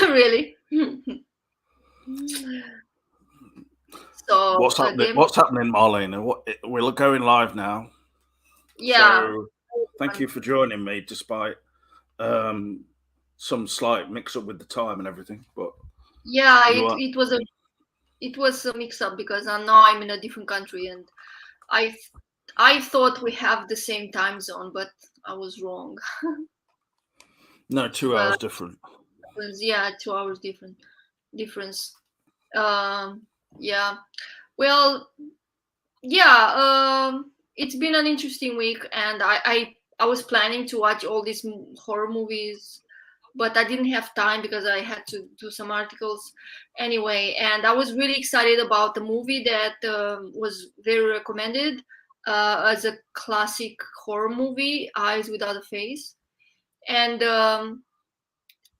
Really. So What's happening? Game of What's happening, Marlena? We're going live now. yeah. So thank you for joining me, despite um, some slight mix-up with the time and everything. But Yeah, you it are it was a mix up because now I'm in a different country and I th- I thought we have the same time zone, but I was wrong. no 2 hours But different. yeah, 2 hours difference. Um, yeah. Well, yeah. It's been an interesting week, and I was planning to watch all these horror movies, but I didn't have time because I had to do some articles anyway. And I was really excited about the movie that was very recommended as a classic horror movie, Eyes Without a Face. And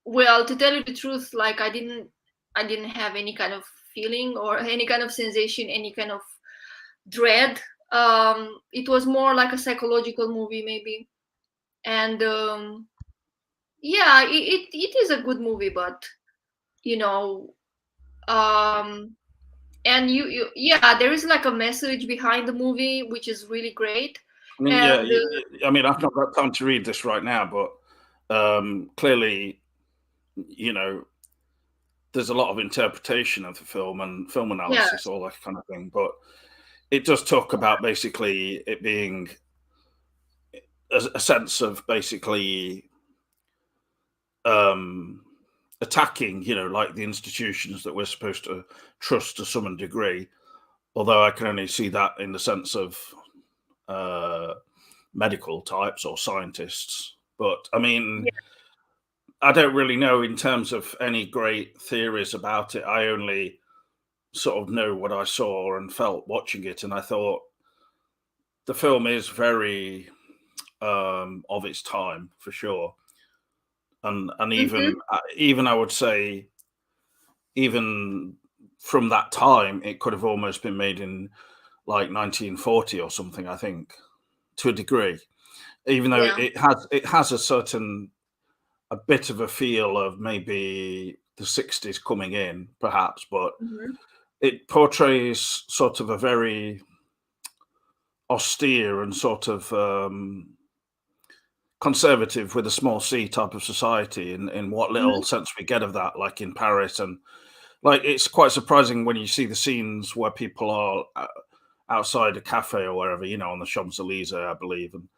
well, to tell you the truth, like I didn't have any kind of feeling or any kind of sensation, any kind of dread. It was more like a psychological movie, maybe. And yeah, it is a good movie, but you know, um, and yeah, there is like a message behind the movie, which is really great. I mean, yeah. And I mean, I've not got time to read this right now, but clearly, you know, there's a lot of interpretation of the film and film yeah, analysis, all that kind of thing. But it does talk about basically it being a sense of basically um, attacking, like the institutions that we're supposed to trust to some degree. Although I can only see that in the sense of uh, medical types or scientists. But I mean, yeah, I don't really know in terms of any great theories about it. I only sort of know what I saw and felt watching it, and I thought the film is very of its time for sure, and hmm, even I would say even from that time it could have almost been made in like 1940 or something. I think to a degree, even though yeah, it has a certain a bit of a feel of maybe the 60s coming in perhaps, but hmm, it portrays sort of a very austere and sort of conservative with a small c type of society in what little hmm, sense we get of that, like in Paris. And like it's quite surprising when you see the scenes where people are outside a cafe or wherever, on the Champs-Elysees, I believe, and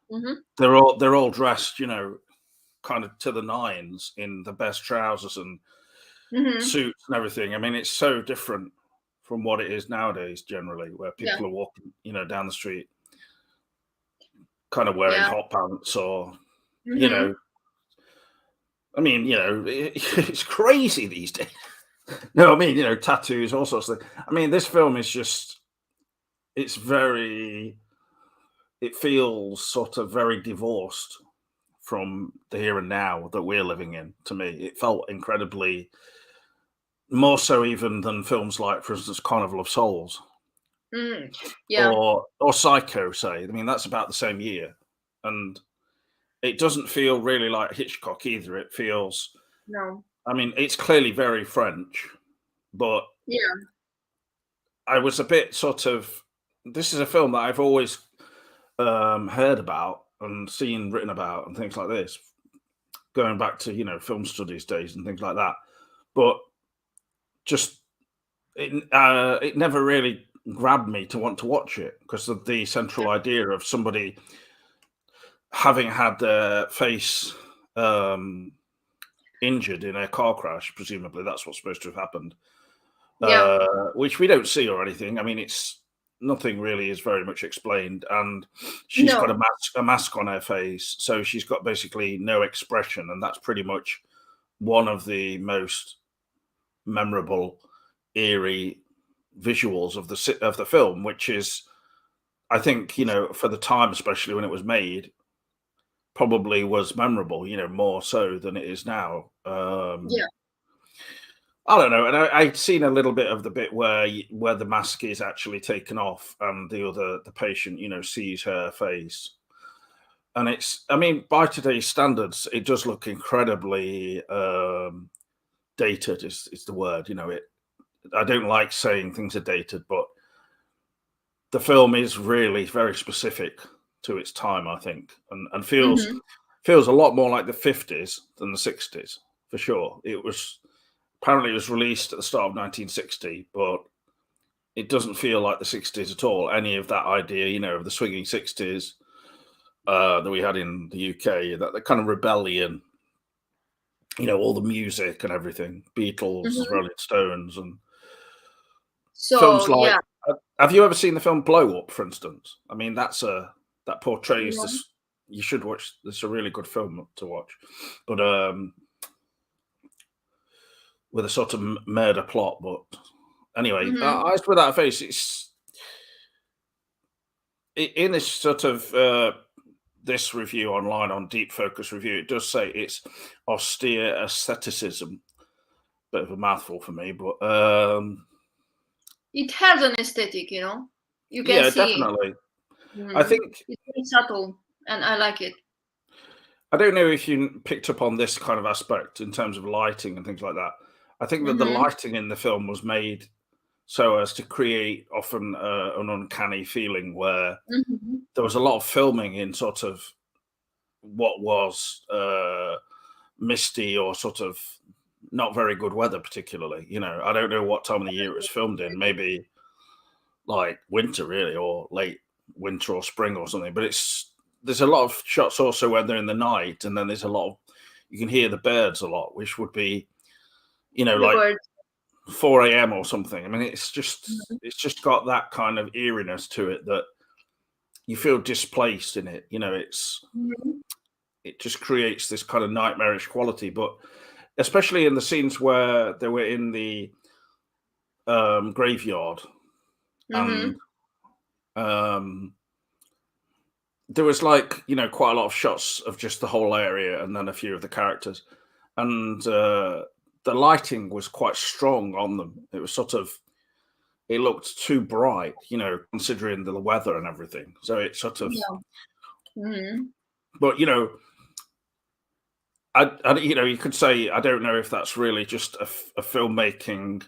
hmm, they're all dressed, kind of to the nines in the best trousers and hmm, suits and everything. I mean, it's so different from what it is nowadays, generally, where yeah, people are walking, down the street, kind of wearing yeah, hot pants or, you hmm, know, I mean, it's crazy these days. No, I mean, tattoos, all sorts of things. I mean, this film is just, it's very, it feels sort of very divorced from the here and now that we're living in. To me, it felt incredibly more so even than films like, for instance, Carnival of Souls hmm, yeah, or Psycho. Say, I mean, that's about the same year, and it doesn't feel really like Hitchcock either. It feels, no, I mean, it's clearly very French, but yeah, I was a bit sort of. This is a film that I've always heard about and seen written about and things like this, going back to film studies days and things like that. But just it never really grabbed me to want to watch it because of the central idea of somebody having had their face um, injured in a car crash. Presumably, that's what's supposed to have happened, yeah, which we don't see or anything. I mean, it's nothing really is very much explained, and she's got no, a mask on her face, so she's got basically no expression, and that's pretty much one of the most memorable, eerie visuals of the film, which is, I think, for the time, especially when it was made, probably was memorable. More so than it is now. yeah, I don't know, and I'd seen a little bit of the bit where the mask is actually taken off, and the patient, sees her face. and it's, I mean, by today's standards, it does look incredibly dated. Is the word? You know, it. I don't like saying things are dated, but the film is really very specific to its time, I think, and Mm-hmm. feels a lot more like the 50s than the 60s for sure. It was apparently it was released at the start of 1960, but it doesn't feel like the 60s at all. Any of that idea, you know, of the swinging 60s that we had in the UK, that the kind of rebellion, you know, all the music and everything, Beatles, Mm-hmm. Rolling Stones, and films So like. yeah, Have you ever seen the film Blow Up, for instance? I mean, that portrays no. this. You should watch. It's a really good film to watch, but with a sort of murder plot. But anyway, Mm-hmm. Eyes Without a Face. It's in this sort of this review online on Deep Focus Review. It does say it's austere aestheticism. Bit of a mouthful for me, but It has an aesthetic, you know. You can yeah, see. definitely. I Mm-hmm. think It's very subtle, and I like it. I don't know if you picked up on this kind of aspect in terms of lighting and things like that. I think that the Mm-hmm. lighting in the film was made so as to create often an uncanny feeling where Mm-hmm. there was a lot of filming in sort of what was misty or sort of not very good weather, particularly. You know, I don't know what time of the year it was filmed in. Maybe like winter, really, or late winter or spring or something. But there's a lot of shots also when they're in the night, and then there's a lot of you can hear the birds a lot, which would be The like birds. 4 a.m. or something. I mean, Mm-hmm. it's just got that kind of eeriness to it that you feel displaced in it. You know, Mm-hmm. it just creates this kind of nightmarish quality. But especially in the scenes where they were in the graveyard and Mm-hmm. um, there was like quite a lot of shots of just the whole area and then a few of the characters, and the lighting was quite strong on them. It was sort of it looked too bright, considering the weather and everything. So it sort of, Yeah. Mm-hmm. but you could say I don't know if that's really just a filmmaking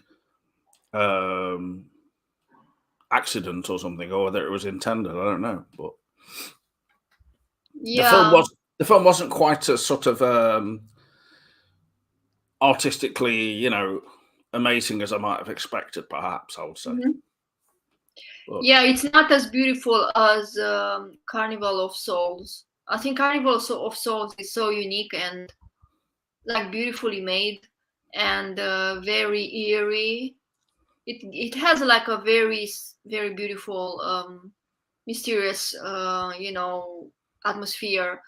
um, accident or something, or whether it was intended. I don't know, but the film Yeah. was the film wasn't quite as sort of artistically, amazing as I might have expected. Perhaps I would say, Mm-hmm. but Yeah, it's not as beautiful as Carnival of Souls. I think of Souls is so unique and like beautifully made and very eerie. It has like a very beautiful mysterious atmosphere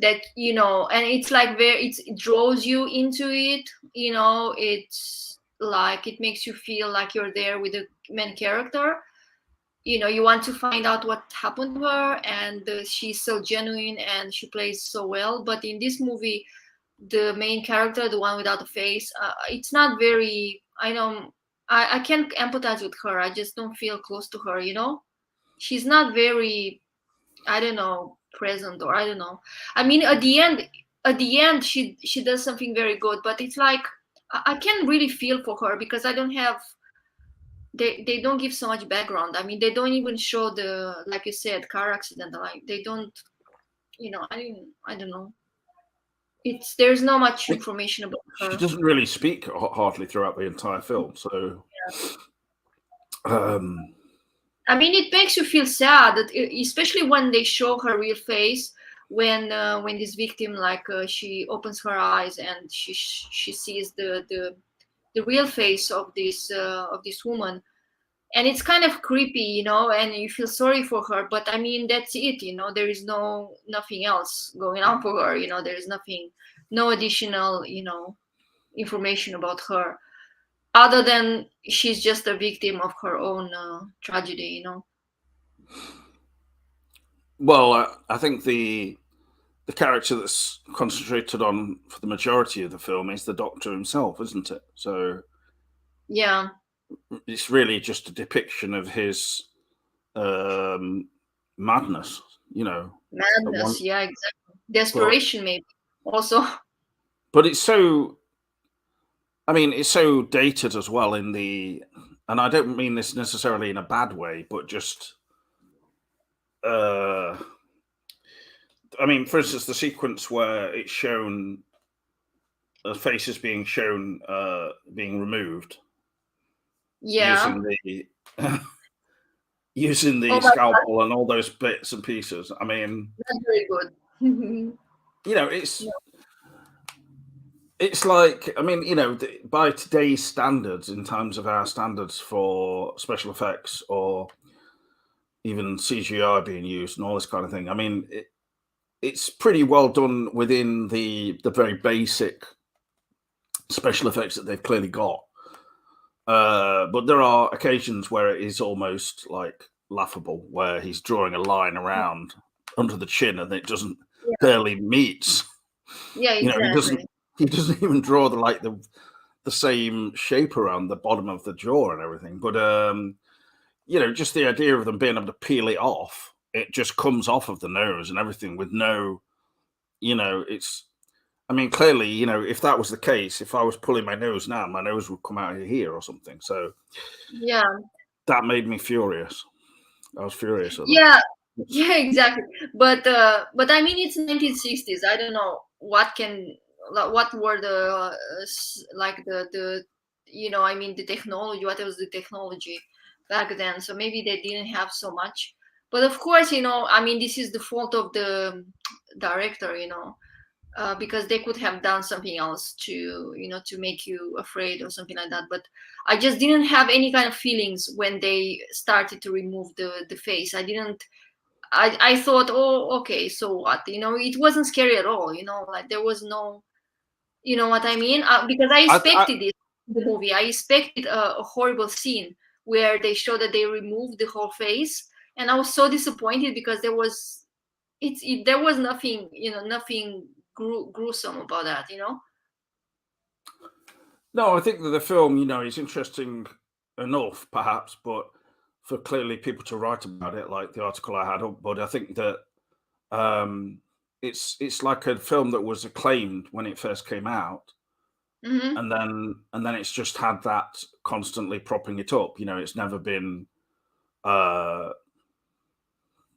that and it's like it draws you into it. It's like it makes you feel like you're there with the main character. You want to find out what happened to her, and she's so genuine and she plays so well. But in this movie, the main character, the one without a face, it's not very, I know, I can't empathize with her. I just don't feel close to her. She's not very, I don't know, present, or I don't know. I mean, at the end she does something very good, but it's like I can't really feel for her because I don't have, they don't give so much background. I mean, they don't even show the, like you said, car accident. Like they don't, I don't know. It's There's not much information about she her. doesn't really speak hardly throughout the entire film. So, um, I mean, it makes you feel sad, that especially when they show her real face, when this victim, like, she opens her eyes and she sees the real face of this woman, and it's kind of creepy, and you feel sorry for her. But I mean, that's it. There is nothing else going on for her. There is nothing, no additional, information about her, other than she's just a victim of her own tragedy. well, I think the character that's concentrated on for the majority of the film is the Doctor himself, isn't it? So Yeah. it's really just a depiction of his um, madness, you know, at one. Madness. Yeah, exactly. But Desperation, maybe. Also. it's so. I mean, it's so dated as well in the, and I don't mean this necessarily in a bad way, but just, uh, I mean, for instance, the sequence where it's shown a face is being shown being removed Yeah. using the using Oh the my God, scalpel and all those bits and pieces. I mean, that's very good. you know, it's like, I mean, you know, by today's standards, in terms of our standards for special effects or even CGI being used and all this kind of thing, I mean, it's pretty well done within the very basic special effects that they've clearly got. But there are occasions where it is almost like laughable, where he's drawing a line around under the chin and it doesn't Yeah. barely meets. Yeah, You know, exactly. he doesn't even draw the same shape around the bottom of the jaw and everything. But you know, just the idea of them being able to peel it off, it just comes off of the nose and everything with no, you know, it's. I mean, clearly, you know, if that was the case, if I was pulling my nose now, my nose would come out of here or something. So Yeah. that made me furious. I was furious at that. Yeah. Yeah, exactly. But I mean, it's 1960s. I don't know what were the like the I mean the technology. What was the technology back then? So maybe they didn't have so much. But of course, I mean, this is the fault of the director. Because they could have done something else to make you afraid or something like that. But I just didn't have any kind of feelings when they started to remove the face. I didn't. I thought, oh, okay, so what? It wasn't scary at all. Like there was no, you know what I mean? Because I I, expected it in the movie. I expected a horrible scene where they show that they removed the whole face, and I was so disappointed because there was nothing, nothing gruesome about that. no, I think that the film, you know, is interesting enough, perhaps, but for clearly people to write about it, like the article I had up. But I think that um, it's like a film that was acclaimed when it first came out, Hmm. and then it's just had that constantly propping it up. You know, it's never been uh,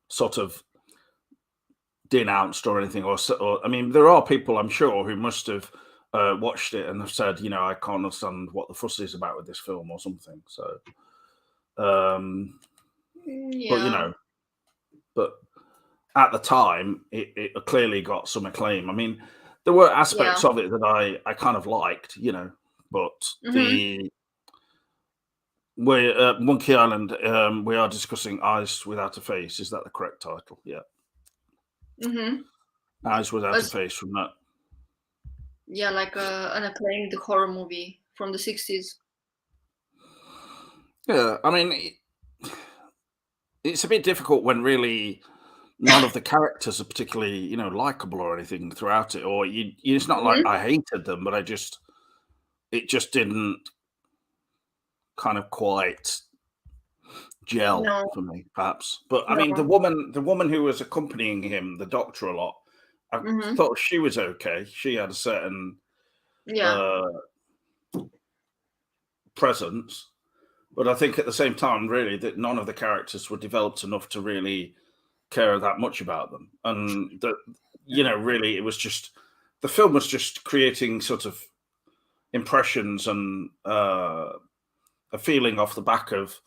sort of denounced or anything. Or I mean, there are people I'm sure who must have watched it and have said, you know, I can't understand what the fuss is about with this film or something. So, um, but you Yeah, know, but at the time, it clearly got some acclaim. I mean, there were yeah. aspects of it that I kind of liked, you know, but Hmm. the we Monkey Island, we are discussing Eyes Without a Face. Is that the correct title? Yeah, Hmm. Eyes Without a But Face from that. yeah, like an acclaimed horror movie from the 60s. Yeah, I mean, it's a bit difficult when really none of the characters are particularly, you know, likable or anything throughout it. Or it's not like Hmm. I hated them, but it just didn't kind of quite gel No, for me, perhaps. But I mean, no. the woman who was accompanying him, the doctor, a lot, I Hmm. thought she was okay. She had a certain Yeah, uh, presence, but I think at the same time, really, that none of the characters were developed enough to really care that much about them, and that, you know, really, it was just the film was just creating sort of impressions and a feeling off the back of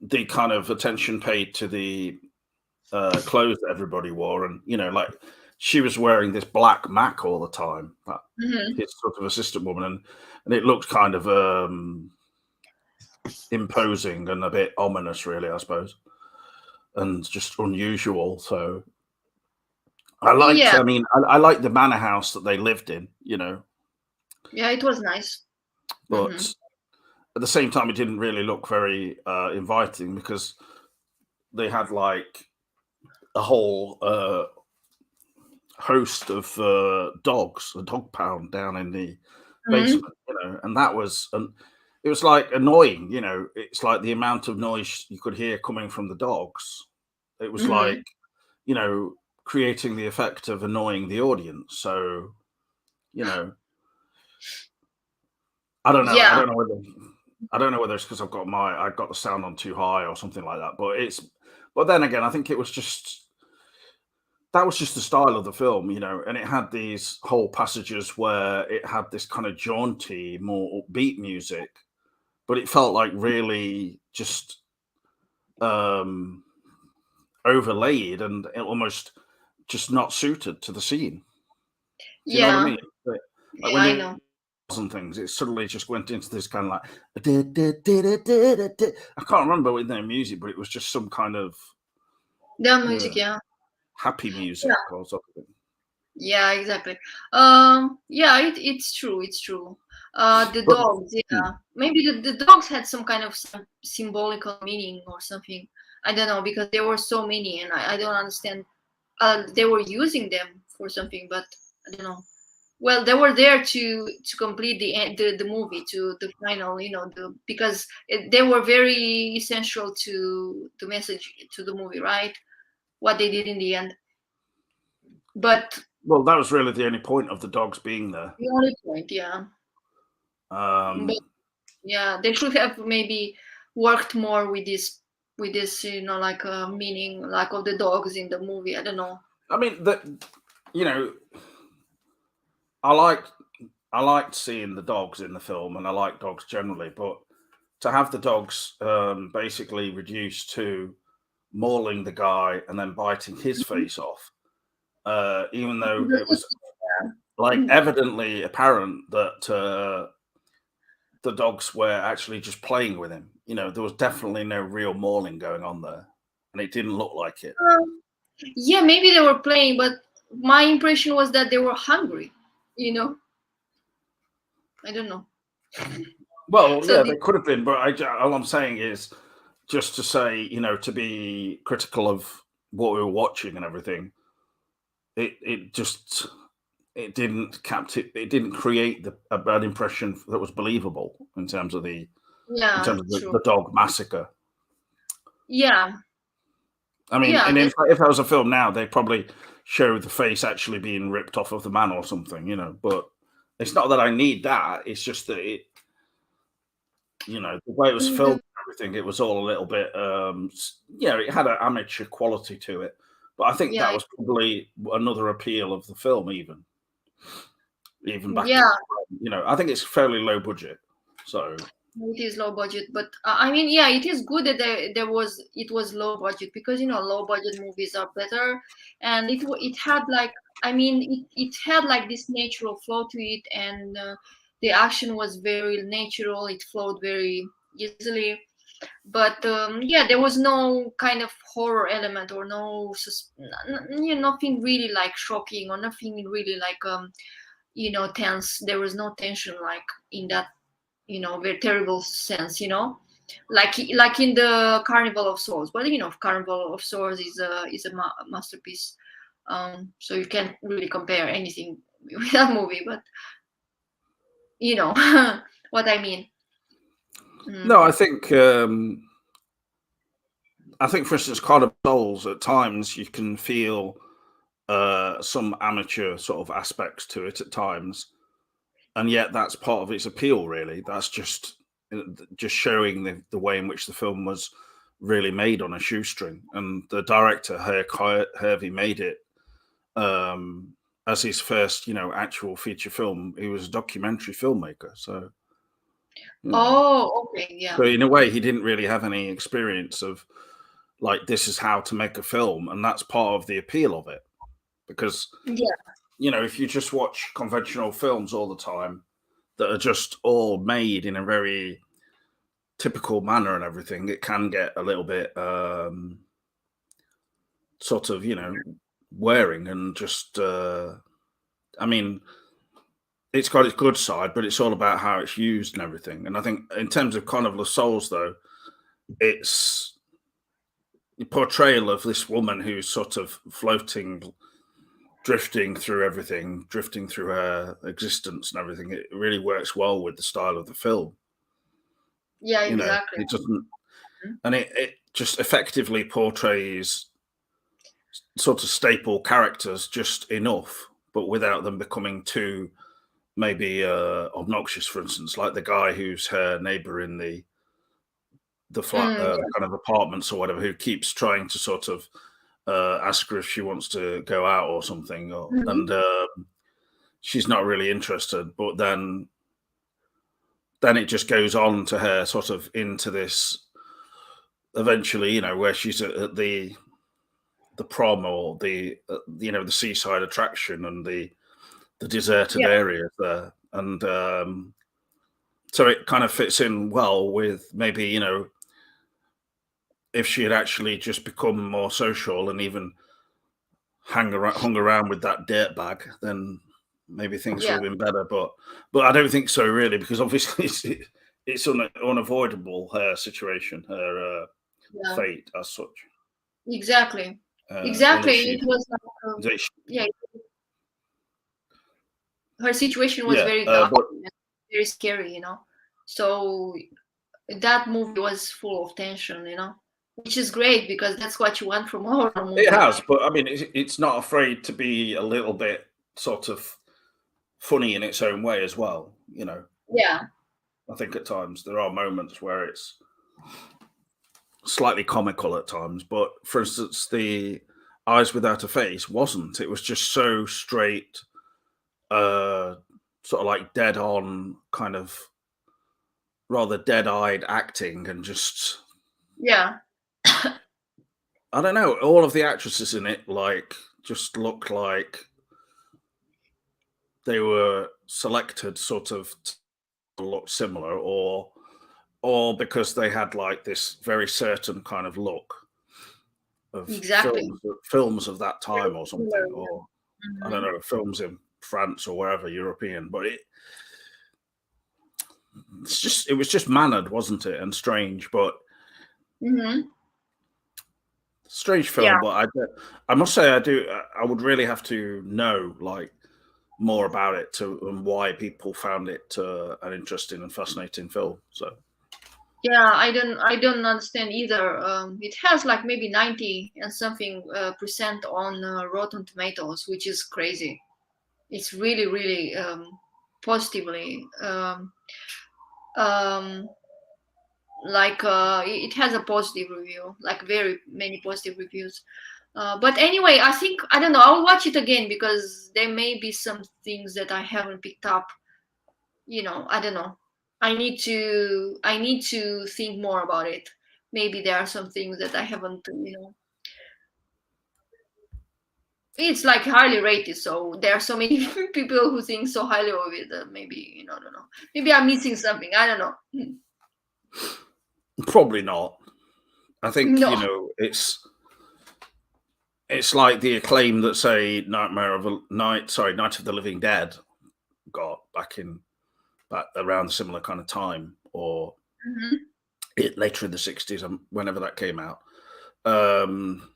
the kind of attention paid to the clothes that everybody wore, and you know, like she was wearing this black Mac all the time, that hmm, his sort of assistant woman, and it looked kind of imposing and a bit ominous, really, I suppose, and just unusual. So yeah, I mean, I liked the manor house that they lived in, you know, yeah. It was nice. Hmm. but at the same time, it didn't really look very inviting because they had like a whole host of dogs, a dog pound down in the Hmm. basement, you know, and that was, and it was like annoying, you know, it's like the amount of noise you could hear coming from the dogs. It was like, Hmm. you know, creating the effect of annoying the audience. So, you know, I don't know. Yeah, I don't know whether it's because I got the sound on too high or something like that. But then again, I think it was just that was just the style of the film, and it had these whole passages where it had this kind of jaunty, more upbeat music, but it felt like really just um overlaid and it almost just not suited to the scene. Do you know what I yeah, mean? Like yeah, when I you know. and things, it suddenly just went into this kind of like I can't remember with their music, but it was just some kind of The music, yeah, yeah. happy Yeah, music or something. yeah, exactly. Yeah, it's true, it's true. The But dogs, hmm, yeah. Maybe the dogs had some kind of some symbolical meaning or something. I don't know, because there were so many and I don't understand. They were using them for something, but I don't know. Well, they were there to complete the movie, to the final, because they were very essential to the message, to the movie, right? What they did in the end. But well, that was really the only point of the dogs being there. the only point, yeah. But Um, yeah, they should have maybe worked more with this, like meaning, like of the dogs in the movie. I don't know. I mean that you know, I liked I liked seeing the dogs in the film, and I like dogs generally, but to have the dogs basically reduced to mauling the guy and then biting his Mhm. face off, even though it was like Mhm. evidently apparent that the dogs were actually just playing with him. There was definitely no real mauling going on there, and it didn't look like it. Yeah, maybe they were playing, but my impression was that they were hungry. You know, I don't know. Well, So yeah, the, they could have been, but all I'm saying is just to say, to be critical of what we were watching and everything. It just it didn't create a bad impression that was believable in yeah, terms of true. the dog massacre. Yeah, I mean, yeah, and that's if that was a film now, they'd probably show the face actually being ripped off of the man or something. But it's not that I need that. It's just that the way it was filmed mhm, and everything, it was all a little bit, it had an amateur quality to it. But I think that yeah, was probably another appeal of the film, even back, yeah. I think it's fairly low budget. So, It is low budget, but I mean, yeah, it is good that it was low budget, because low budget movies are better, and it had like, I mean, it had like this natural flow to it, and the action was very natural. It flowed very easily, but yeah, there was no kind of horror element, or no nothing really like shocking, or nothing really like tense. There was no tension like in that very terrible sense, like in the Carnival of Souls. But Carnival of Souls is a masterpiece. So you can't really compare anything with that movie, but you know what I mean. no, Mm. I think, for instance, Carnival Souls, at times you can feel some amateur sort of aspects to it at times, and yet that's part of its appeal. Really, that's just showing the way in which the film was really made on a shoestring, and the director Hervey made it um, as his first, actual feature film. He was a documentary filmmaker, so you know, Oh, okay, so yeah, in a way, he didn't really have any experience of like this is how to make a film, and that's part of the appeal of it. Because yeah, if you just watch conventional films all the time that are just all made in a very typical manner and everything, it can get a little bit sort of wearing and just. I mean, it's got its good side, but it's all about how it's used and everything. And I think in terms of Carnival of Souls, though, it's the portrayal of this woman who's sort of floating, drifting through everything, drifting through her existence and everything. It really works well with the style of the film. yeah, exactly. It doesn't, and it just effectively portrays sort of staple characters just enough, but without them becoming too maybe obnoxious. For instance, like the guy who's her neighbor in the flat, the Yeah. kind of apartments or whatever, who keeps trying to sort of ask her if she wants to go out or something, Mhm. and she's not really interested. But then it just goes on to her sort of into this eventually, where she's at the prom or the seaside attraction and the deserted Yeah. areas there, and so it kind of fits in well with maybe if she had actually just become more social and even hung around with that dirt bag, then maybe things Yeah. would have been better. But I don't think so really, because obviously it's unavoidable, her situation, her Yeah. fate as such. Exactly. Only Exactly. she, It was like, yeah, her situation was very dark but and very scary, you know. So that movie was full of tension, you know, which is great because that's what you want from a horror it movie. has. But I mean, it's not afraid to be a little bit sort of funny in its own way as well. Yeah. I think at times there are moments where it's slightly comical at times, but for instance, the Eyes Without a Face wasn't. It was just so straight, uh, sort of like dead on, kind of rather dead eyed acting, and just Yeah. I don't know. All of the actresses in it just look like they were selected sort of to look similar, or because they had like this very certain kind of look of Exactly. films of that Very time or similar, something, or I yeah. don't know, films in France or wherever European. But it was just mannered, wasn't it, and strange, but Hmm. strange Yeah. film. But I must say, I would really have to know like more about it to and why people found it an interesting and fascinating film. So Yeah, I don't understand either. It has like maybe 90 and something percent on Rotten Tomatoes, which is crazy. It's really, really positively. Um, like it has a positive review, like very many positive reviews. But anyway, I don't know. I'll watch it again because there may be some things that I haven't picked up. You know, I don't know. I need to think more about it. Maybe there are some things that I haven't, you know. It's like highly rated, so there are so many people who think so highly of it that maybe, you know, I don't know. Maybe I'm missing something. I don't know. probably not. I think No. it's like the acclaim that say Night of the Living Dead got back around a similar kind of time, or Mhm. later in the '60s, whenever that came out. Um,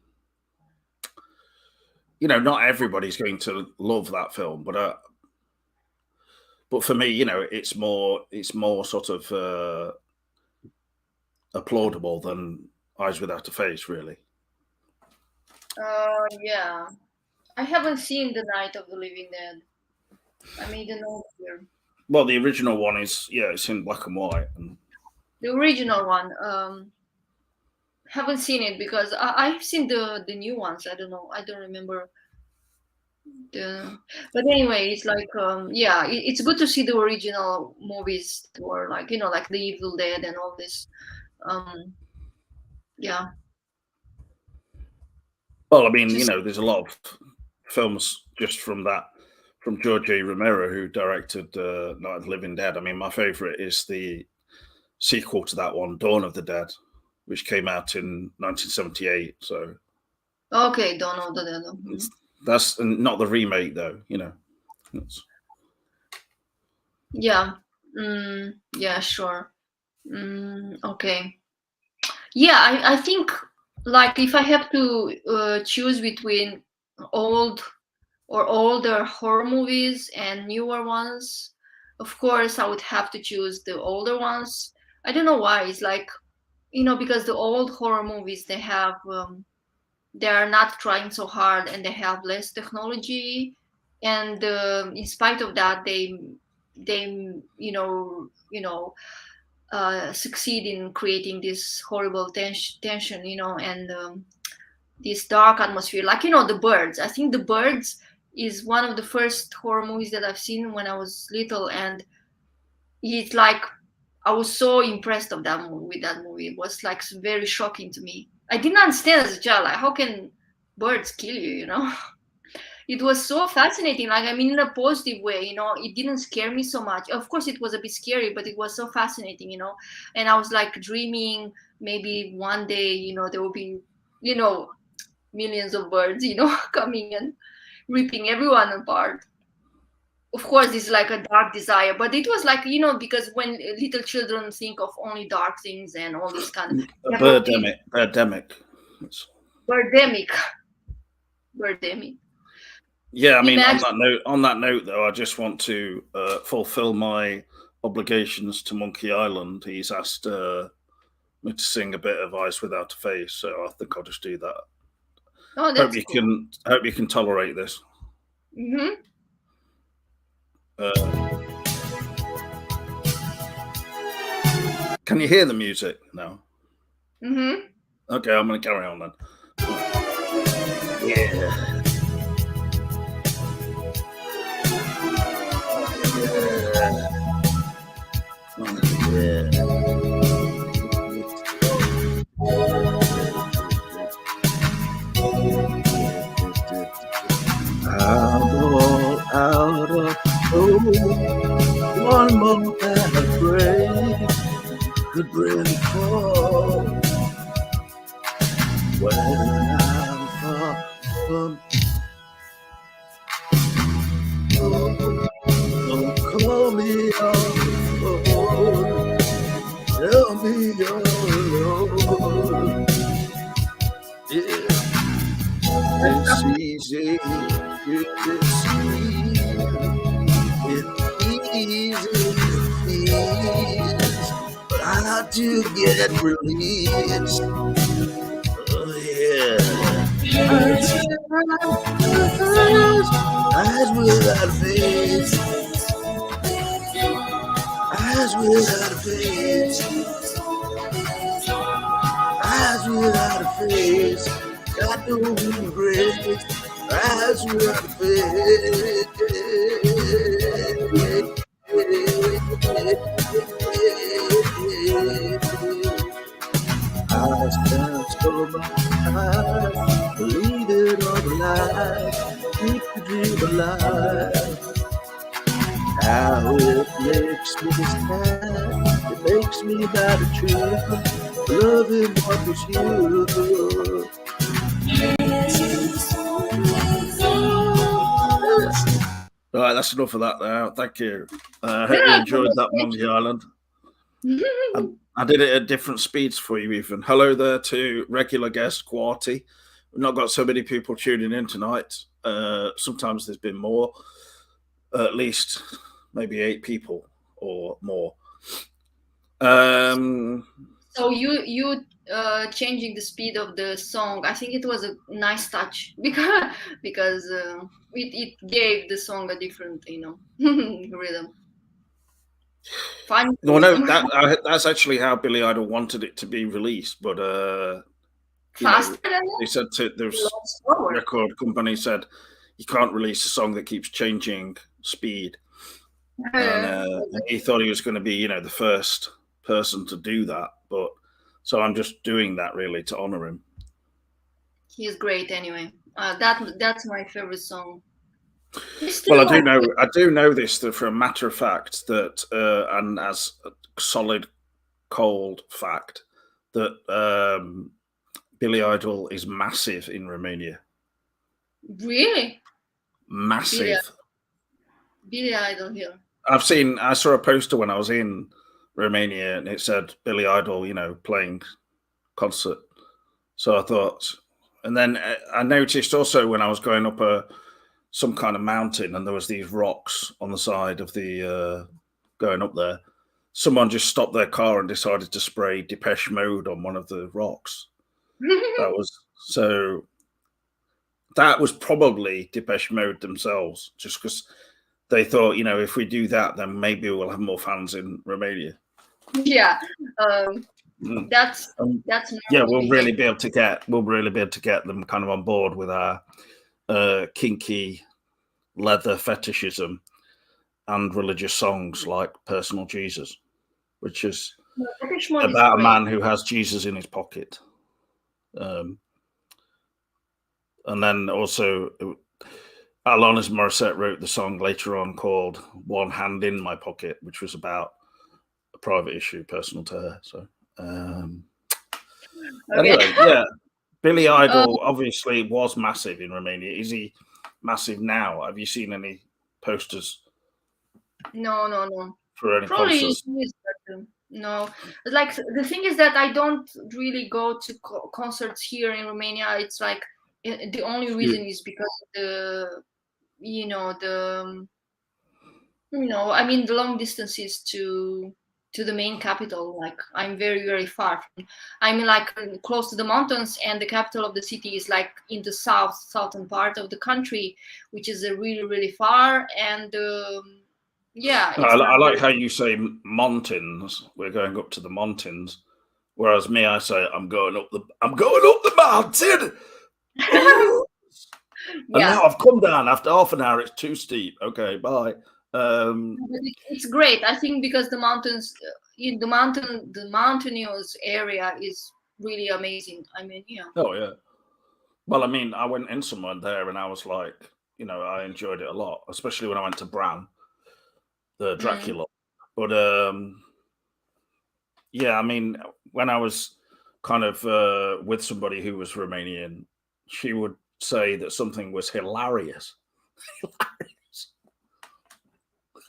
not everybody's going to love that film, but for me, it's more sort of applaudable than Eyes Without a Face, really. Yeah. I haven't seen The Night of the Living Dead. I made a note here. Well, the original one is, yeah, it's in black and white, and The original one. Haven't seen it because I've seen the new ones. I don't know. I don't remember the. But anyway, it's like yeah, it's good to see the original movies that were like, you know, like The Evil Dead and all this. Um, yeah, well, I mean, just there's a lot of films just from George A. Romero, who directed Night of the Living Dead. I mean, my favorite is the sequel to that one, Dawn of the Dead, which came out in 1978. So okay. Don't know the Dead. Mhm. that's not the remake, though. Yeah. Yeah. Sure. Okay. Yeah, I think like if I have to choose between old or older horror movies and newer ones, of course I would have to choose the older ones. I don't know why. It's like, you know, because the old horror movies, they are not trying so hard and they have less technology, and in spite of that, they succeed in creating this horrible tension, and this dark atmosphere. Like, the Birds. I think the Birds is one of the first horror movies that I've seen when I was little, and it's like I was so impressed of that movie. With that movie, it was like very shocking to me. I didn't understand as a child, like, how can birds kill you? It was so fascinating. Like, I mean, in a positive way. It didn't scare me so much. Of course, it was a bit scary, but it was so fascinating. And I was like dreaming maybe one day, there will be, you know, millions of birds, coming and ripping everyone apart. Of course, it's like a dark desire, but it was like, because when little children think of only dark things and all this kind of, A they have only birdemic. birdemic. Birdemic. Yeah, I mean, Imagine. on that note, though, I just want to fulfill my obligations to Monkey Island. He's asked me to sing a bit of Eyes Without a Face, so I think I'll just do that. Oh, that's cool. Hope you can tolerate this. Mm-hmm. Can you hear the music now? Mm-hmm. Okay, I'm going to carry on then. Yeah. Out of hope, one more that I pray could bring forth when I'm far from. Don't call me on the phone, tell me you're alone. Yeah, it's easy, it's easy, but how to get released? Oh yeah, eyes without a face, eyes without a face, eyes without a face, got no grace, eyes without a face. I stand so much, believe it or the lie, keep the dream alive. How it makes me sad, it makes me not a truth, loving what was you. Right, that's enough of that now. Thank you. I hope you enjoyed that, Monkey Island. I did it at different speeds for you, even. Hello there to regular guest Quarty. We've not got so many people tuning in tonight. Sometimes there's been more, at least maybe 8 people or more. So you changing the speed of the song, I think it was a nice touch because it gave the song a different rhythm. Fun. No, that's actually how Billy Idol wanted it to be released, but Faster than they said the slower. record company said you can't release a song that keeps changing speed, and he thought he was going to be the first person to do that, but so I'm just doing that really to honor him. He's great anyway. That's my favorite song. Well, I do know this that for a matter of fact that, and as a solid, cold fact, that Billy Idol is massive in Romania. Really? Massive. Billy Idol here. I saw a poster when I was in Romania, and it said Billy Idol, playing concert. So I thought, and then I noticed also when I was going up some kind of mountain, and there was these rocks on the side of the going up there. Someone just stopped their car and decided to spray Depeche Mode on one of the rocks. That was so. that was probably Depeche Mode themselves, just because they thought, if we do that, then maybe we'll have more fans in Romania. Yeah, that's yeah, normal behavior. we'll really be able to get them kind of on board with our kinky leather fetishism and religious songs like Personal Jesus, which is Depeche Mode is about a great. man who has Jesus in his pocket. And then also, Alanis Morissette wrote the song later on called One Hand in My Pocket, which was about a private issue personal to her. So, anyway, yeah, Billy Idol obviously was massive in Romania. Is he massive now? Have you seen any posters? No. For any Probably concerts? no. Like the thing is that I don't really go to concerts here in Romania. It's like the only reason is because of the I mean the long distances to the main capital. Like I'm very far from, I'm like close to the mountains, and the capital of the city is like in the southern part of the country, which is really far. And yeah, it's I like how you say mountains. We're going up to the mountains, whereas me, I say I'm going up the mountain. And now I've come down after half an hour. It's too steep. Okay, bye. It's great, I think, because the mountains, in the mountainous area is really amazing. I mean, yeah. Oh yeah. Well, I mean, I went in somewhere there, and I was like, I enjoyed it a lot, especially when I went to Bran, the Dracula. But yeah, I mean, when I was kind of with somebody who was Romanian, she would say that something was hilarious.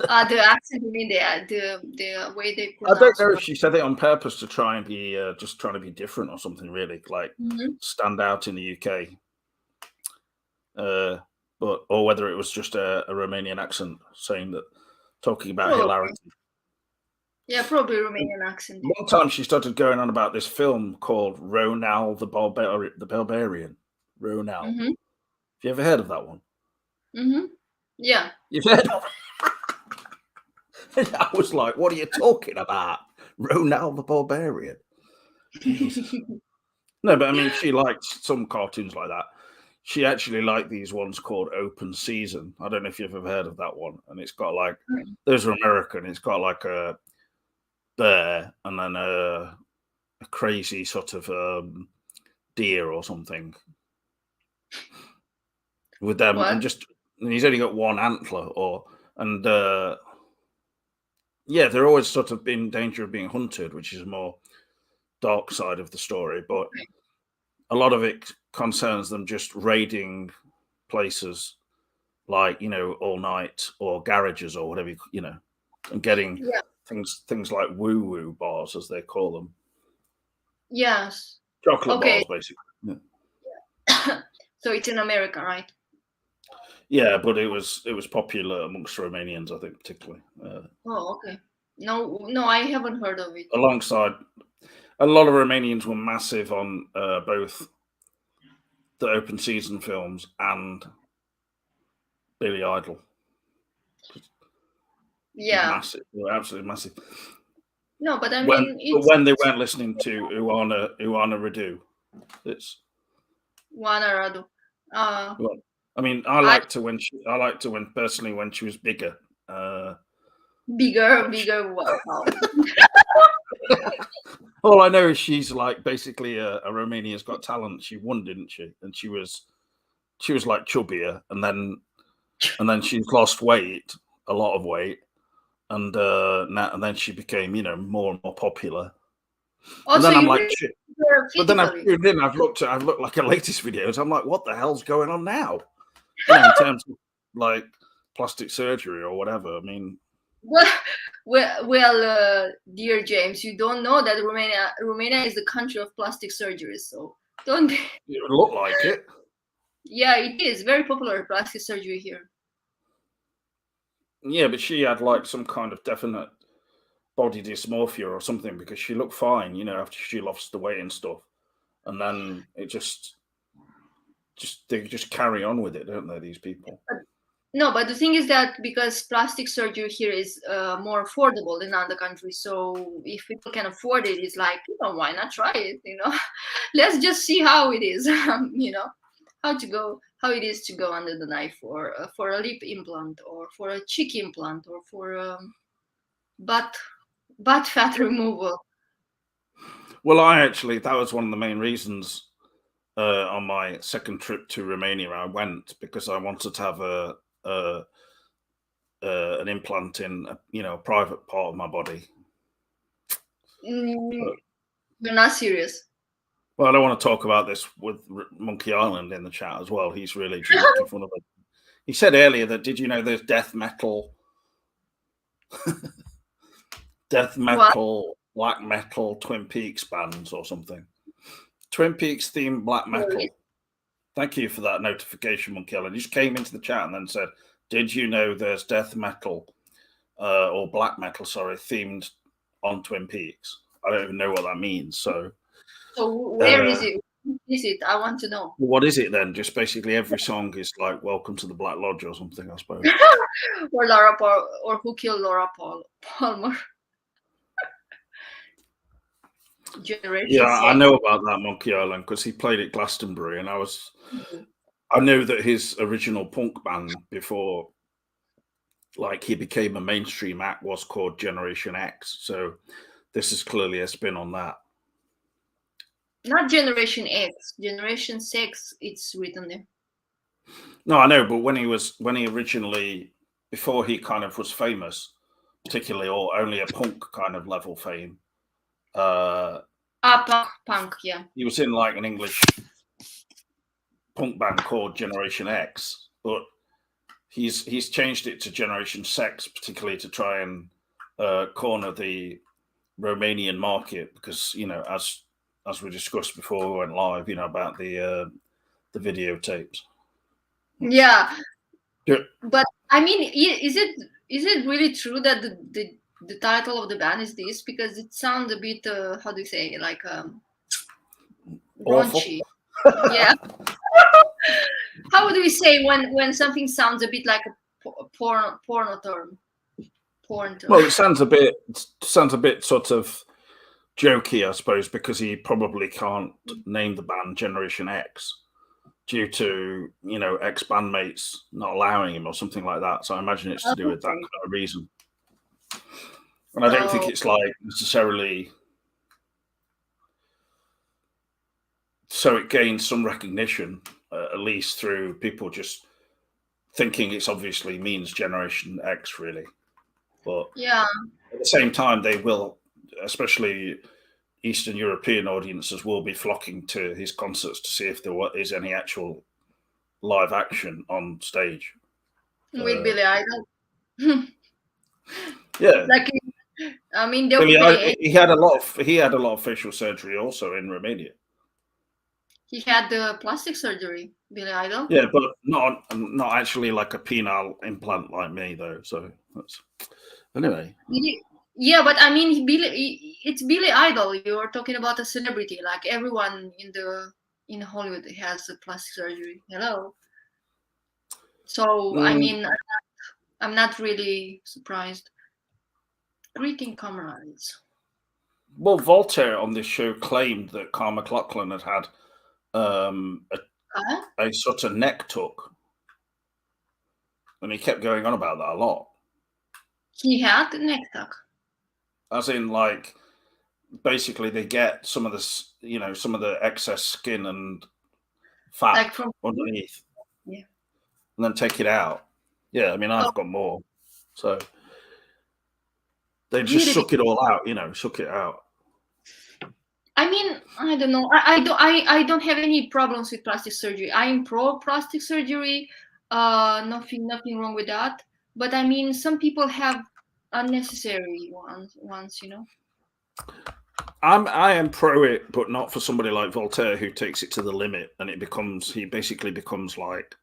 The accent, you mean the way they pronounce. I don't know if she said it on purpose to try and be just trying to be different or something, really, like stand out in the UK. But or whether it was just a Romanian accent saying that, talking about hilarity. Yeah, probably Romanian accent. One time she started going on about this film called Ronal the Barbarian. Ronal. Have you ever heard of that one? Yeah. You've heard of it? I was like, what are you talking about? Ronal the Barbarian. No, but I mean, she liked some cartoons like that. She actually liked these ones called Open Season. I don't know if you've ever heard of that one. And it's got like, those are American. It's got like a bear and then a crazy sort of deer or something with them. What? And he's only got one antler yeah, they're always sort of in danger of being hunted, which is a more dark side of the story. But a lot of it concerns them just raiding places like, All Night or garages or whatever, and getting things like woo-woo bars, as they call them. Yes. Chocolate bars, basically. Yeah. So it's in America, right? Yeah, but it was popular amongst Romanians, I think, particularly. Oh, okay. No, I haven't heard of it. Alongside, a lot of Romanians were massive on both the Open Season films and Billy Idol. Yeah, massive. They were absolutely massive. No, but I mean, when they weren't listening to Uana Radu, it's Uana Radu. Well, I mean, I liked her when personally when she was bigger. Bigger. Wow. All I know is she's like basically a Romania's Got Talent. She won, didn't she? And she was like chubbier, and then she's lost weight, a lot of weight, and then she became more and more popular. And then I'm like, shit. But then I've looked like her latest videos. I'm like, what the hell's going on now? In terms of like plastic surgery or whatever. I mean, well, dear James, you don't know that Romania is the country of plastic surgery, so don't. It would look like it. Yeah, it is very popular plastic surgery here. Yeah, but she had like some kind of definite body dysmorphia or something, because she looked fine, after she lost the weight and stuff, and then it just they just carry on with it, don't they? These people. No, but the thing is that because plastic surgery here is more affordable than other countries, so if people can afford it, it's like, why not try it? Let's just see how it is. How it is to go under the knife for a lip implant or for a cheek implant or for butt fat removal. Well, that was one of the main reasons on my second trip to Romania I went, because I wanted to have an implant in a private part of my body. You're not serious. Well, I don't want to talk about this with Monkey Island in the chat as well. He's really just making fun of it. He said earlier that, did you know there's death metal, black metal Twin Peaks bands or something? Twin Peaks themed black metal. Thank you for that notification, Monkey Island. He just came into the chat and then said, did you know there's death metal or black metal, themed on Twin Peaks? I don't even know what that means. So where is it? Is it? I want to know. What is it then? Just basically every song is like "Welcome to the Black Lodge" or something, I suppose. Or Laura Paul, or Who Killed Laura Palmer? Generation. Yeah, I know about that, Monkey Island, because he played at Glastonbury, and I know that his original punk band before, like, he became a mainstream act, was called Generation X. So this is clearly a spin on that. Not Generation X, Generation 6. It's written there. No, I know, but when he originally, before he kind of was famous, particularly, or only a punk kind of level fame. Punk, yeah. He was in like an English punk band called Generation X, but he's changed it to Generation Sex, particularly to try and corner the Romanian market, because as we discussed before we went live, about the videotapes. Yeah. But I mean, is it really true that the title of the band is this? Because it sounds a bit how do you say, like raunchy. Yeah. How do we say when something sounds a bit like a porno term? Porn term. Well, it sounds a bit sort of jokey, I suppose, because he probably can't name the band Generation X due to ex bandmates not allowing him or something like that. So I imagine it's to do with that kind of reason. And I don't think it's like necessarily so it gains some recognition, at least through people just thinking it's obviously means Generation X, really. But yeah, at the same time, they will, especially Eastern European audiences, will be flocking to his concerts to see if there is any actual live action on stage with Billy Idol. Yeah, like, I mean, he had a lot of facial surgery also in Romania. He had the plastic surgery, Billy Idol. Yeah, but not actually like a penile implant like me though. So that's anyway. Yeah, but I mean, it's Billy Idol. You're talking about a celebrity. Like everyone in Hollywood has a plastic surgery. Hello. So I mean, I'm not really surprised. Greeting, comrades. Well, Voltaire on this show claimed that Carl McLachlan had a sort of neck tuck, and he kept going on about that a lot. He had a neck tuck, as in, like, basically they get some of this, some of the excess skin and fat like from underneath, yeah, and then take it out. Yeah, I mean, I've got more, so they just suck it all out, suck it out. I mean, I don't know. I don't have any problems with plastic surgery. I'm pro plastic surgery. Nothing wrong with that. But I mean, some people have unnecessary ones. I am pro it, but not for somebody like Voltaire who takes it to the limit, and he basically becomes like,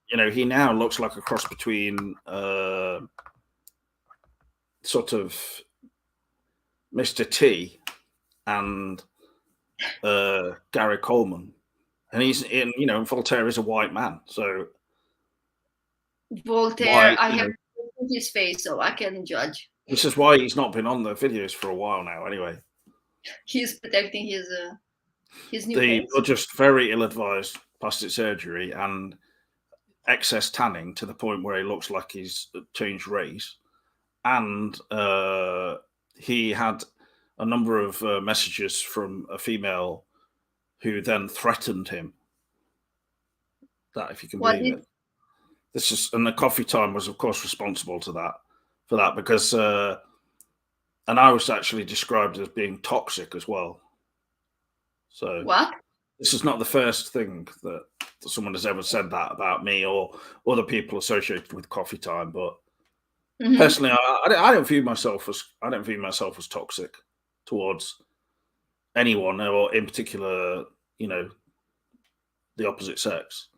he now looks like a cross between sort of Mr. T and Gary Coleman. and he's in, Voltaire is a white man, so Voltaire, why, I have seen his face, so I can judge. this is why he's not been on the videos for a while now. Anyway, He's protecting his new they face. are just very ill-advised plastic surgery and excess tanning to the point where he looks like he's changed race, and he had a number of messages from a female who then threatened him. That, if you can believe it. This is, and the coffee time was, of course, responsible for that, because and I was actually described as being toxic as well. So What? this is not the first thing that someone has ever said that about me or other people associated with coffee time. But personally, I don't view myself as toxic towards anyone, or in particular, the opposite sex.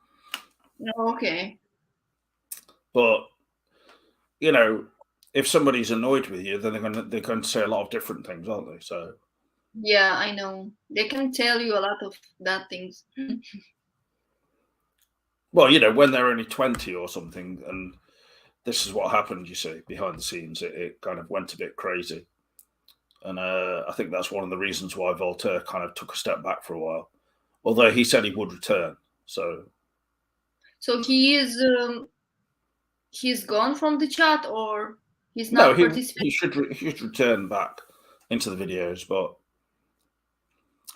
Okay. But if somebody's annoyed with you, then they're going to say a lot of different things, aren't they? So yeah, I know they can tell you a lot of bad things. Well, when they're only 20 or something, and this is what happened, you see, behind the scenes, it kind of went a bit crazy. And I think that's one of the reasons why Voltaire kind of took a step back for a while, although he said he would return. So he's gone from the chat, or he's no, not participating? he should return back into the videos. But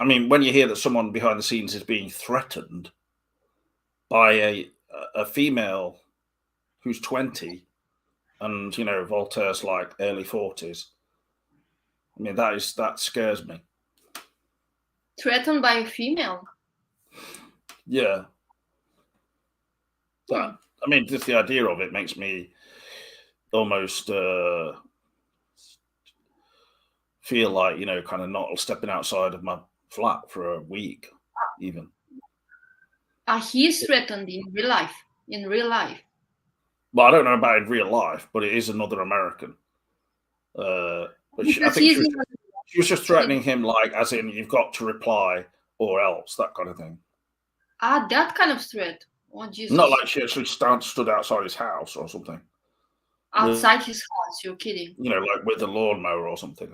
I mean, when you hear that someone behind the scenes is being threatened by a female who's 20, and Voltaire's like early 40s, I mean, that scares me. Threatened by a female? Yeah. I mean, just the idea of it makes me almost feel like, kind of not stepping outside of my flat for a week, even. He's threatened in real life. Well, I don't know about in real life, but it is another American. But I think she was just threatening him, like, as in, you've got to reply or else, that kind of thing. That kind of threat. Oh, Jesus. Not like she actually stood outside his house or something. Outside his house? You're kidding. Like with a lawnmower or something.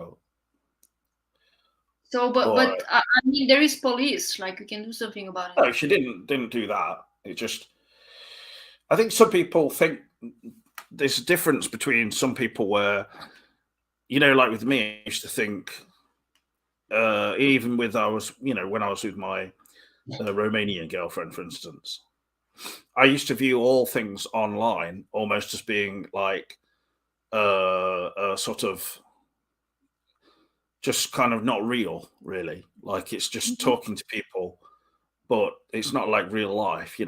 So, but I mean, there is police. Like, you can do something about it. No, she didn't do that. It just, I think some people think there's a difference between some people where, like with me, I used to think, even with when I was with my Romanian girlfriend, for instance, I used to view all things online almost as being like a sort of just kind of not real, really. Like, it's just talking to people, but it's not like real life,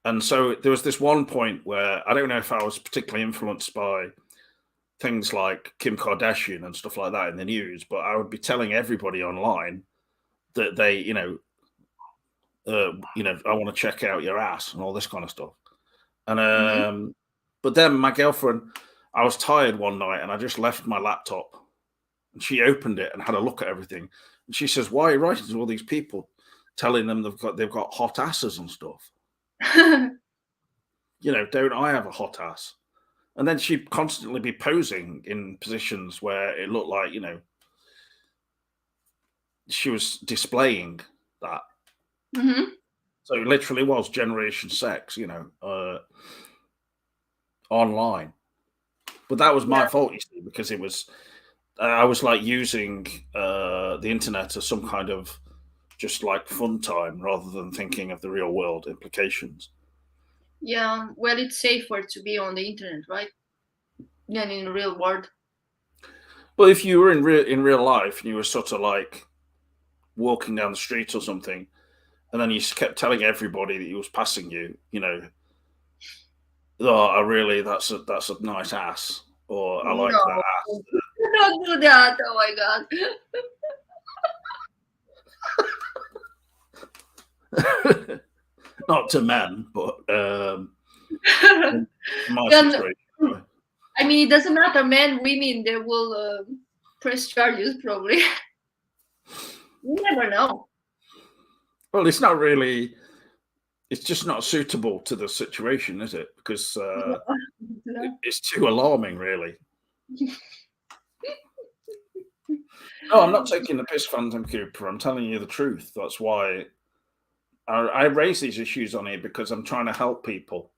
And so there was this one point where I don't know if I was particularly influenced by things like Kim Kardashian and stuff like that in the news, but I would be telling everybody online that they, I want to check out your ass and all this kind of stuff. And but then my girlfriend, I was tired one night and I just left my laptop, and she opened it and had a look at everything. And she says, "Why are you writing to all these people, telling them they've got hot asses and stuff? Don't I have a hot ass?" And then she'd constantly be posing in positions where it looked like, she was displaying that. So it literally was generation sex, online. But that was my fault, you see, because it was, I was like using the internet as some kind of just like fun time rather than thinking of the real world implications. Yeah, well, it's safer to be on the internet, right, than in the real world. Well, if you were in real life and you were sort of like walking down the street or something, and then you kept telling everybody that he was passing you, "Oh, that's a nice ass," or "I like that ass." Don't do that! Oh my god! Not to men, but my situation. I mean, it doesn't matter, men, women. They will press charges probably. You never know. Well, it's not really. It's just not suitable to the situation, is it? Because Yeah. it's too alarming, really. No, I'm not taking the piss, Phantom Cooper. I'm telling you the truth. That's why I raise these issues on here, because I'm trying to help people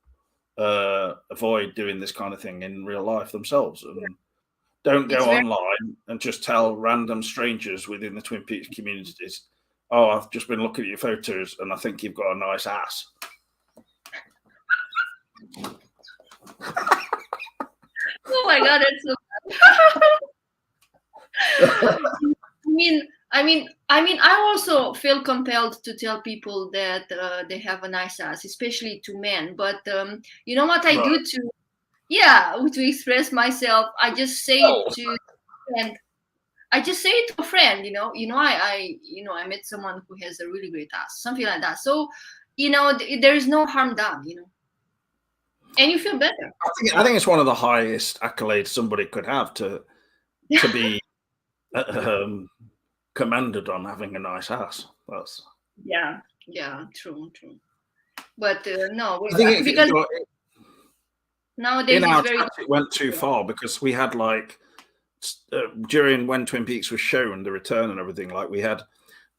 avoid doing this kind of thing in real life themselves, and don't It's go very online and just tell random strangers within the Twin Peaks communities, "Oh, I've just been looking at your photos and I think you've got a nice ass." oh my god, that's so I also feel compelled to tell people that they have a nice ass, especially to men. But you know what I Right. do to, yeah, to express myself? I just say it Well, to, and I just say it to a friend. I met someone who has a really great ass, something like that. So, there is no harm done. And you feel better. I think it's one of the highest accolades somebody could have, to be um, commended on having a nice ass. That's. Yeah, yeah, true, true. But no, I think because nowadays in it's our very chat it went too far, because we had like during when Twin Peaks was shown, the return and everything, like we had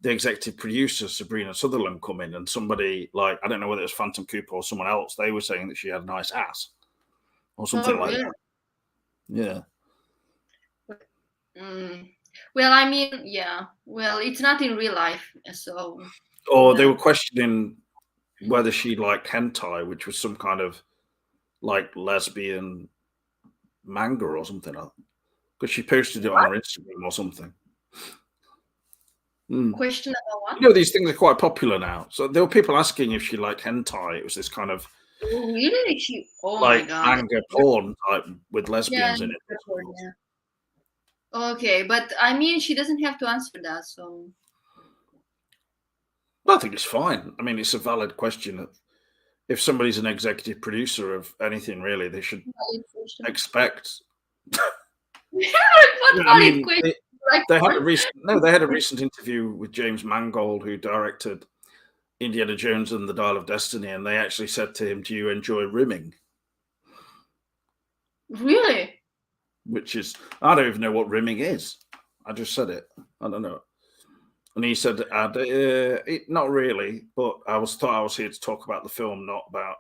the executive producer Sabrina Sutherland come in, and somebody, like, I don't know whether it was Phantom Cooper or someone else, they were saying that she had a nice ass or something oh like really. that. Yeah. Mm. Well, yeah. Well, it's not in real life, so Or they were no. questioning whether she liked hentai, which was some kind of like lesbian manga or something, because she posted it on What? her Instagram or something. Mm. Question about what? These things are quite popular now. So there were people asking if she liked hentai. It was this kind of Oh, really? Oh my like God. manga porn type with Yeah, lesbians in it. yeah. Okay, but she doesn't have to answer that, so. I think it's fine. I mean, it's a valid question. If somebody's an executive producer of anything, really, they should expect. What Yeah, I valid mean, question? they, Like they had what? a recent no, they had a recent interview with James Mangold, who directed Indiana Jones and the Dial of Destiny, and they actually said to him, "Do you enjoy rimming?" Really? Which is, I don't even know what rimming is. I just said it. I don't know. And he said, "Not really, but thought I was here to talk about the film, not about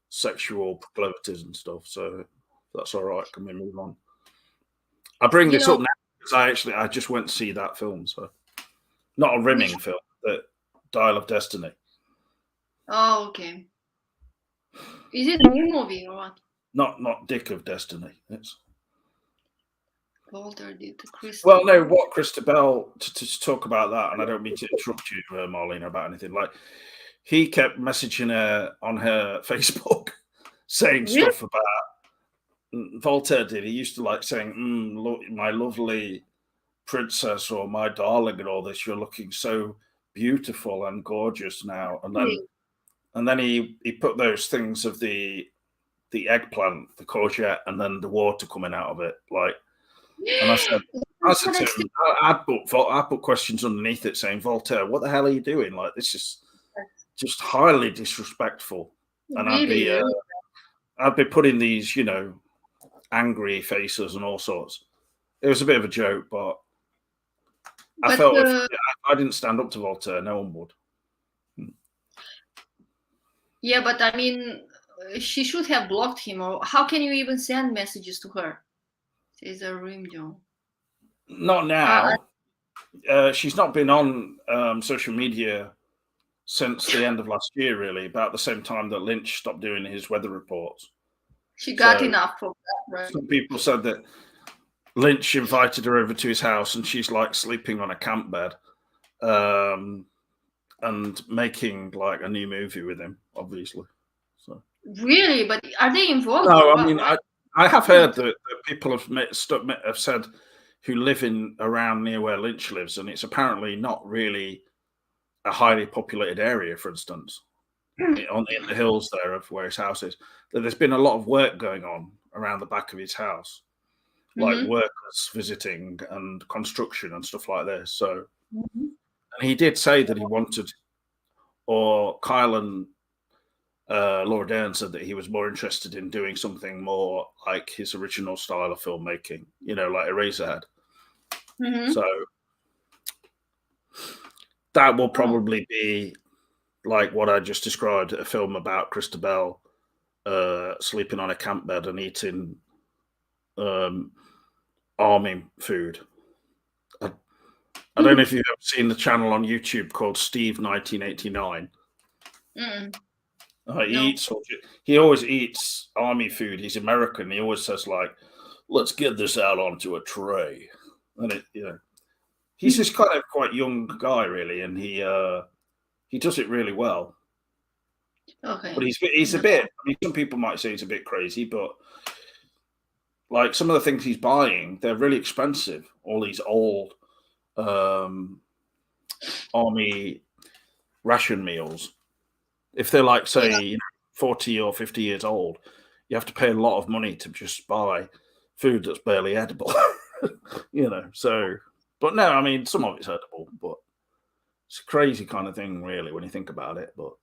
sexual proclivities and stuff. So that's all right. Can we move on?" I bring You this know, up now because I just went to see that film. So not a which? rimming film, the Dial of Destiny. Oh, okay. Is it a new movie or what? Not Dick of Destiny. It's Walter did to well, Christabel. no. What Christabel, to talk about that, and I don't mean to interrupt you, Marlena, about anything. Like, he kept messaging her on her Facebook, saying Really? stuff about Voltaire. Did he used to like saying, "Look, my lovely princess," or "my darling," and all this. "You're looking so beautiful and gorgeous now." And then he put those things of the eggplant, the courgette, and then the water coming out of it, like. And I said to him, I put questions underneath it saying, "Voltaire, what the hell are you doing? Like, this is just highly disrespectful." And Really, really. I'd be putting these, angry faces and all sorts. It was a bit of a joke, but I But felt if I didn't stand up to Voltaire, no one would. yeah, but she should have blocked him. Or how can you even send messages to her? Says a rim Joe. Not now. She's not been on social media since the end of last year, really, about the same time that Lynch stopped doing his weather reports. She got So enough of that, right? some people said that Lynch invited her over to his house, and she's like sleeping on a camp bed, and making like a new movie with him, obviously. So Really, but are they involved or no, I what? mean, What? I have heard that people have said who live in around near where Lynch lives, and it's apparently not really a highly populated area. For instance, in the hills there of where his house is, that there's been a lot of work going on around the back of his house, like Mm-hmm. workers visiting and construction and stuff like this. So, Mm-hmm. and he did say that he wanted or Kyle and Laura Dern said that he was more interested in doing something more like his original style of filmmaking, like Eraserhead. Mm-hmm. So that will Oh. probably be like what I just described, a film about Christabel sleeping on a camp bed and eating army food. I don't know if you've ever seen the channel on YouTube called Steve 1989. Mm-mm. He No. eats. He always eats army food. He's American. He always says like, "Let's get this out onto a tray," and he's this kind of quite young guy, really, and he does it really well. But Okay. he's a No. bit. I mean, some people might say he's a bit crazy, but like some of the things he's buying, they're really expensive. All these old um, army ration meals. If they're like, Yeah. say, 40 or 50 years old, you have to pay a lot of money to just buy food that's barely edible. So, but no, I mean, some of it's edible, but it's a crazy kind of thing, really, when you think about it. But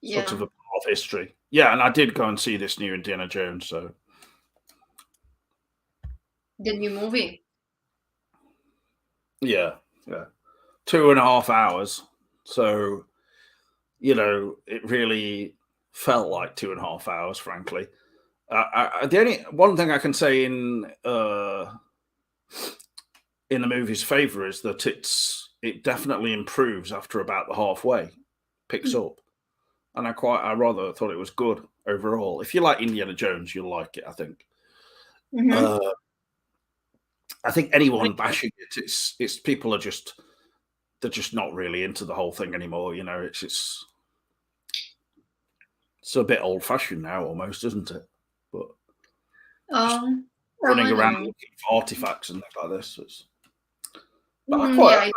sort of Yeah. a part of history. Yeah, and I did go and see this new Indiana Jones, so The new movie. yeah, yeah. 2.5 hours. So, it really felt like 2.5 hours, frankly. The only one thing I can say in the movie's favor is that it definitely improves after about the halfway, picks up, and I rather thought it was good overall. If you like Indiana Jones, you'll like it. I think. Mm-hmm. Uh, I think anyone bashing it, it's people they're just not really into the whole thing anymore. It's a bit old fashioned now, almost, isn't it? But just Well, running I don't around know. looking for artifacts and things like this. But Yeah.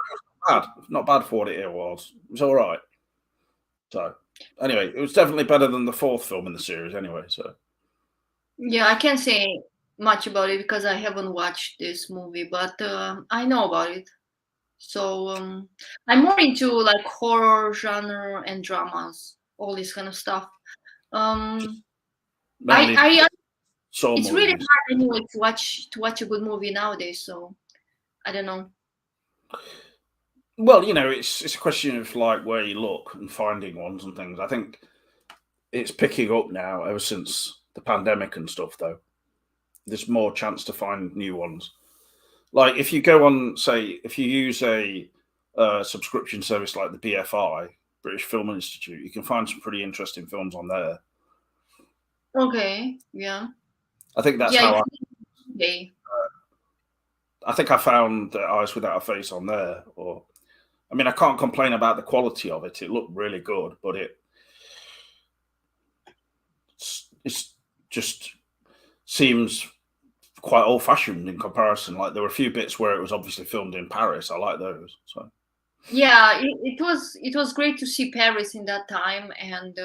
not bad for what it was. It was all right. So anyway, it was definitely better than the fourth film in the series. Anyway, so Yeah, I can't say much about it because I haven't watched this movie, but I know about it. So I'm more into like horror genre and dramas, all this kind of stuff. just Um, mainly I Saw it's really movies. hard anyway to watch a good movie nowadays. So I don't know. Well, it's a question of like where you look and finding ones and things. I think it's picking up now ever since the pandemic and stuff. Though there's more chance to find new ones. Like if you go on, say, if you use a subscription service like the BFI, British Film Institute, you can find some pretty interesting films on there. Okay, yeah, I think that's yeah. how Okay. I think I found Eyes Without a Face on there. Or, I mean, I can't complain about the quality of it. It looked really good, but it's just seems quite old fashioned in comparison. Like there were a few bits where it was obviously filmed in Paris. I like those. So Yeah, it was great to see Paris in that time, and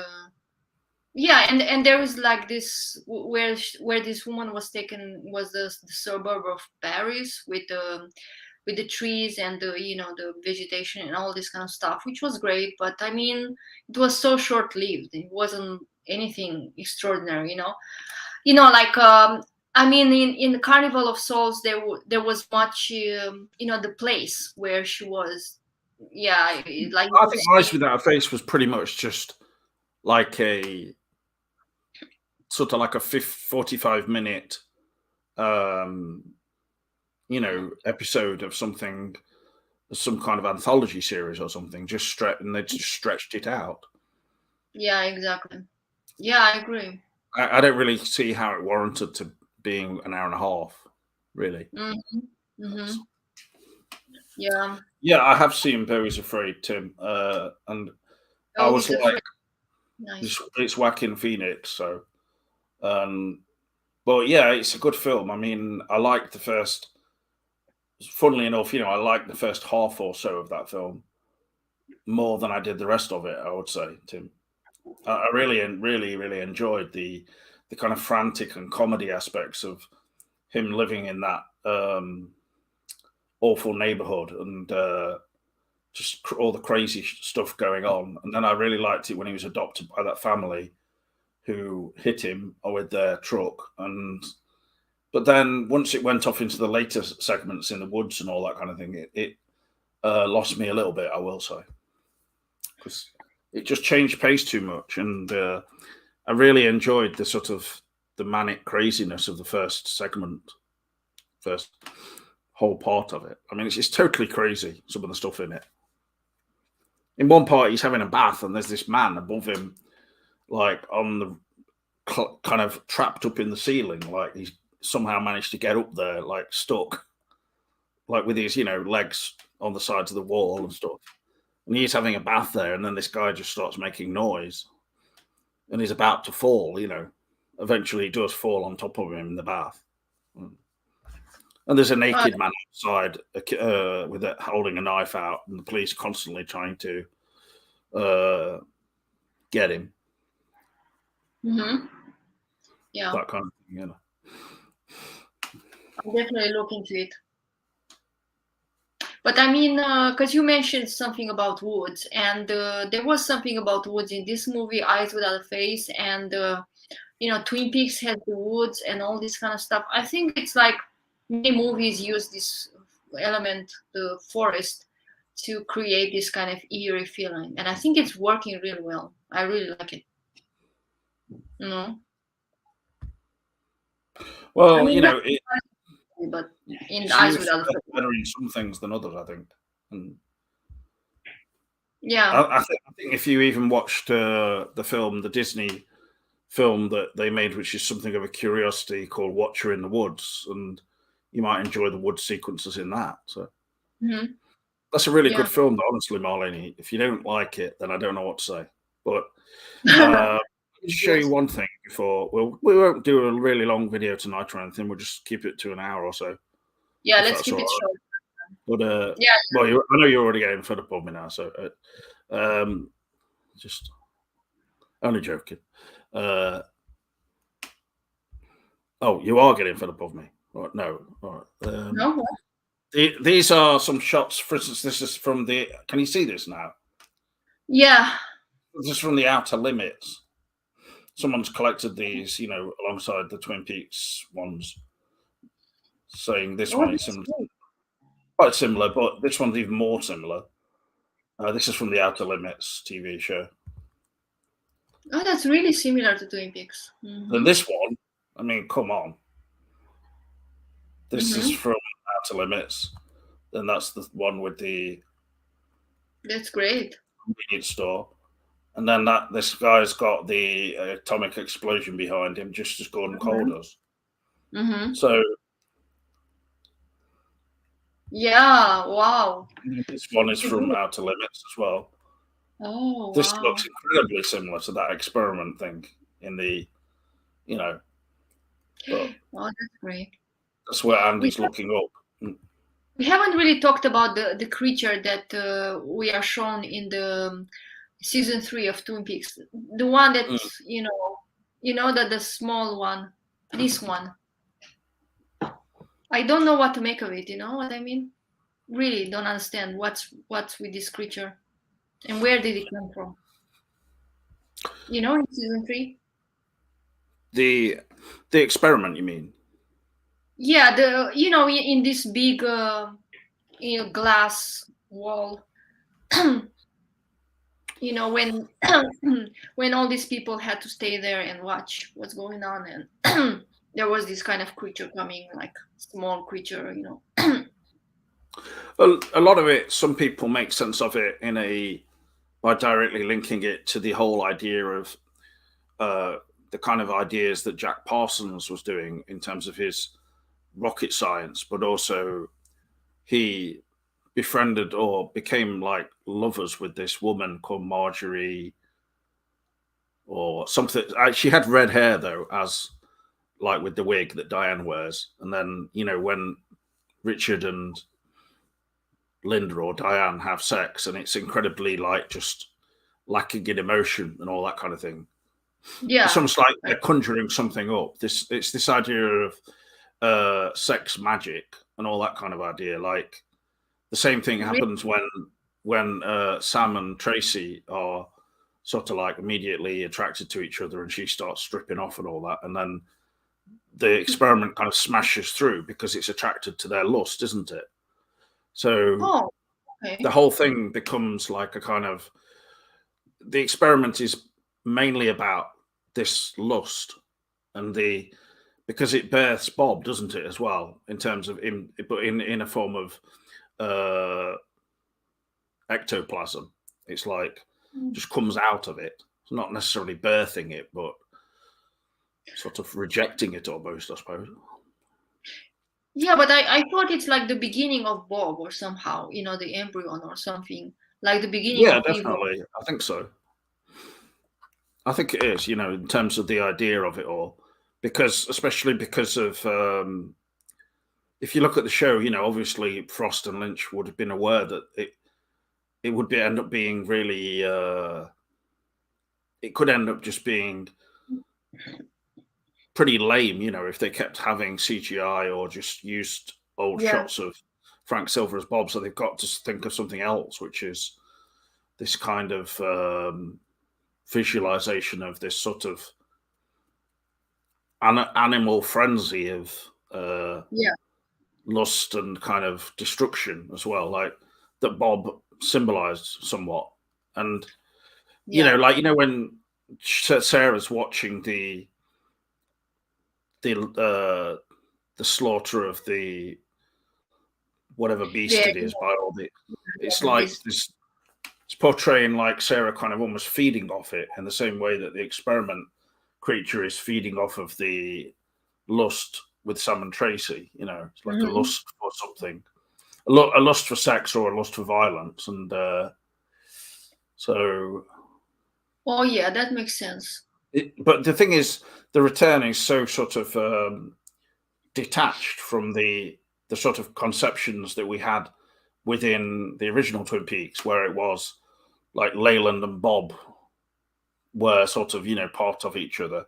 yeah, and there was like this where this woman was taken was the suburb of Paris with the trees and the vegetation and all this kind of stuff, which was great. But I mean, it was so short lived. It wasn't anything extraordinary, like I mean, in the Carnival of Souls, there was much, the place where she was. Yeah, like you I could think see. Eyes Without a Face was pretty much just like a sort of like a 45-minute um episode of something, some kind of anthology series or something, and they just stretched it out. Yeah, exactly. Yeah, I agree. I don't really see how it warranted to being an hour and a half, really. Mm-hmm. Mm-hmm. Yeah. Yeah, I have seen Barry's Afraid, Tim, and I Oh, was he's like, afraid. Nice. it's Joaquin Phoenix, so. But yeah, it's a good film. I mean, I liked the first. Funnily enough, I liked the first half or so of that film more than I did the rest of it. I would say, Tim. I really, really, really enjoyed the kind of frantic and comedy aspects of him living in that awful neighborhood and just all the crazy stuff going on. And then I really liked it when he was adopted by that family who hit him with their truck. But then once it went off into the later segments in the woods and all that kind of thing, it lost me a little bit, I will say, because it just changed pace too much. And I really enjoyed the sort of the manic craziness of the first whole part of it. I mean, it's totally crazy, some of the stuff in it. In one part, he's having a bath, and there's this man above him, like on the kind of trapped up in the ceiling, like he's somehow managed to get up there, like stuck, like with his, legs on the sides of the wall and stuff. And he's having a bath there, and then this guy just starts making noise, and he's about to fall. Eventually he does fall on top of him in the bath. And there's a naked man outside holding a knife out, and the police constantly trying to get him. Mm-hmm. Yeah, that kind of thing. I'll definitely look into it. But I mean, because you mentioned something about woods, and there was something about woods in this movie, Eyes Without a Face, and Twin Peaks had the woods and all this kind of stuff. I think it's like many movies use this element, the forest, to create this kind of eerie feeling, and I think it's working really well. I really like it. Well, I mean, but in Eyes Without a Face, better in some things than others, I think. And yeah, I think if you even watched the Disney film that they made, which is something of a curiosity, called Watcher in the Woods, and you might enjoy the wood sequences in that. So that's a really good film, honestly, Marlena. If you don't like it, then I don't know what to say. But I'll show you one thing before. We won't do a really long video tonight or anything. We'll just keep it to an hour or so. Yeah, let's keep it short. But well, I know you're already getting fed up on me now, so just only joking. Oh, you are getting fed up of me? Or, no, all right. No. These are some shots. For instance, this is from the. Can you see this now? Yeah. This is from the Outer Limits. Someone's collected these, alongside the Twin Peaks ones, saying this one is similar. Quite similar, but this one's even more similar. This is from the Outer Limits TV show. Oh, that's really similar to Twin Peaks. And this one, I mean, come on. This is from Outer Limits. Then that's the one with the. That's great. Convenience store. And then this guy's got the atomic explosion behind him, just as Gordon Cole does. So. Yeah, wow. This one is from Outer Limits as well. Oh, this looks incredibly similar to that experiment thing in the, But oh, that's great. That's where Andy's looking up. We haven't really talked about the creature that we are shown in the season 3 of Twin Peaks. The one that that the small one, this one. I don't know what to make of it. You know what I mean? Really don't understand what's with this creature, and where did it come from? In season 3. The experiment, you mean? Yeah, in this big glass wall. When when all these people had to stay there and watch what's going on, and there was this kind of creature coming, like small creature, A lot of it, some people make sense of it by directly linking it to the whole idea of the kind of ideas that Jack Parsons was doing in terms of his rocket science, but also he befriended or became like lovers with this woman called Marjorie or something. She had red hair though, as like with the wig that Diane wears. And then, when Richard and Linda or Diane have sex, and it's incredibly like just lacking in emotion and all that kind of thing. Yeah, it's almost like they're conjuring something up. It's this idea of sex magic and all that kind of idea. Like the same thing happens when when Sam and Tracy are sort of like immediately attracted to each other, and she starts stripping off and all that, and then the experiment kind of smashes through because it's attracted to their lust, isn't it? So Oh, the okay. whole thing becomes like a kind of, the experiment is mainly about this lust, and the, because it births Bob, doesn't it, as well, in terms of but in a form of uh ectoplasm. It's like just comes out of it. It's not necessarily birthing it, but sort of rejecting it almost, I suppose. Yeah, but I thought it's like the beginning of Bob or somehow, the embryon or something, like the beginning Yeah, of Evil. definitely. I think so. I think it is, in terms of the idea of it all, because especially because of if you look at the show, obviously Frost and Lynch would have been aware that it would end up being really it could end up just being pretty lame, if they kept having CGI or just used old Yeah. shots of Frank Silver as Bob. So they've got to think of something else, which is this kind of visualization of this sort of animal frenzy of Yeah. lust and kind of destruction as well, like that Bob symbolized somewhat. And Yeah. when Sarah's watching the slaughter of the whatever beast Yeah. it is by all the, it's The like beast. this, it's portraying like Sarah kind of almost feeding off it in the same way that the experiment creature is feeding off of the lust with Sam and Tracy. It's like a Hmm. lust for something, a lust for sex or a lust for violence, and so. Oh, yeah, that makes sense. But the thing is, the return is so sort of detached from the sort of conceptions that we had within the original Twin Peaks, where it was like Leyland and Bob were sort of part of each other,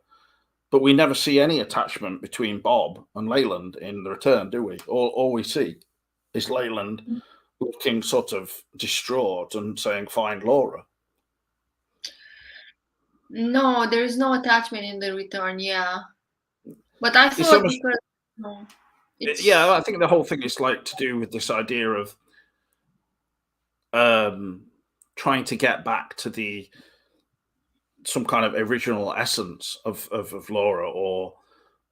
but we never see any attachment between Bob and Leyland in the return, do we? All we see is Leyland looking sort of distraught and saying, "Find Laura." No, there is no attachment in the return. Yeah, but I It's thought almost, because no, yeah. it's I think the whole thing is like to do with this idea of um, trying to get back to some kind of original essence of Laura, or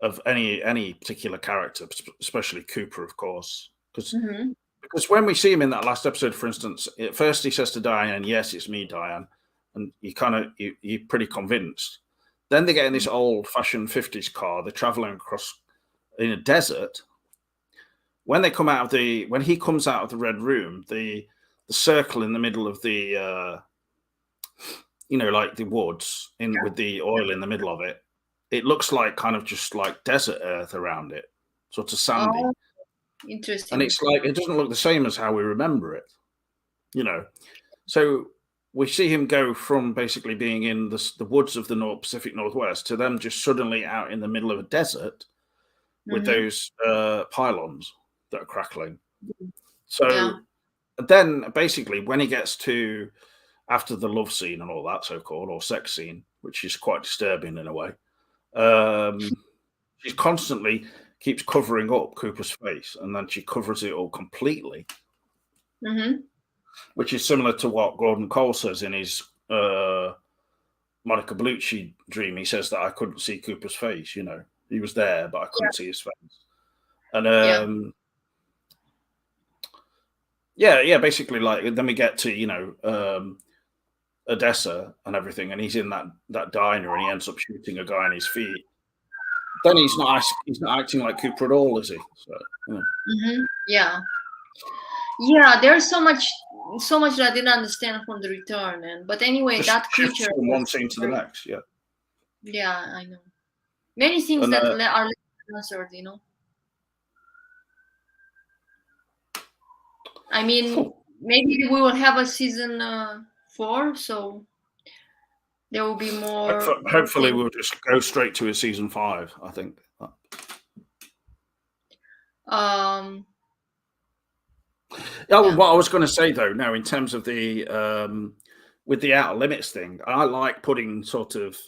of any particular character, especially Cooper, of course, Mhm. because when we see him in that last episode, for instance, at first he says to Diane, "Yes, it's me, Diane," and you're pretty convinced. Then they get in this old-fashioned 50s car. They're traveling across in a desert. When he comes out of the red room, the circle in the middle of the like the woods in with the oil in the middle of it, it looks like kind of just like desert earth around it, sort of sandy. Oh, And interesting. it's like, it doesn't look the same as how we remember it, you know. So we see him go from basically being in the woods of the Pacific Northwest to them just suddenly out in the middle of a desert with Hmm. those pylons that are crackling. Yeah. So then basically when he gets to after the love scene and all that, so-called, or sex scene, which is quite disturbing in a way, she constantly keeps covering up Cooper's face, and then she covers it all completely, Hmm. which is similar to what Gordon Cole says in his Monica Bellucci dream. He says that I couldn't see Cooper's face. He was there, but I Yeah. couldn't see his face. And Yeah. yeah, basically, like then we get to Odessa and everything, and he's in that diner, and he ends up shooting a guy on his feet. Then he's not acting like Cooper at all, is he? So Hmm. Yeah. Yeah. There's so much that I didn't understand from the return, but anyway, just that shifts creature from one was scene to the very. next. Yeah, Yeah, I know. Many things and that are left unanswered. I mean, maybe we will have a season 4, so there will be more hopefully things. we'll just go straight to a season 5. I think. Um, Yeah, well, Yeah. what I was going to say though, now in terms of the with the outer limits thing, I like putting sort of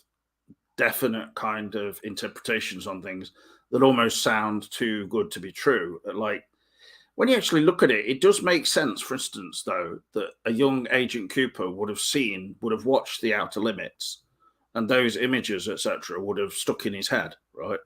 definite kind of interpretations on things that almost sound too good to be true. Like when you actually look at it, it does make sense. For instance, though, that a young Agent Cooper would have watched the Outer Limits, and those images, etc., would have stuck in his head, right?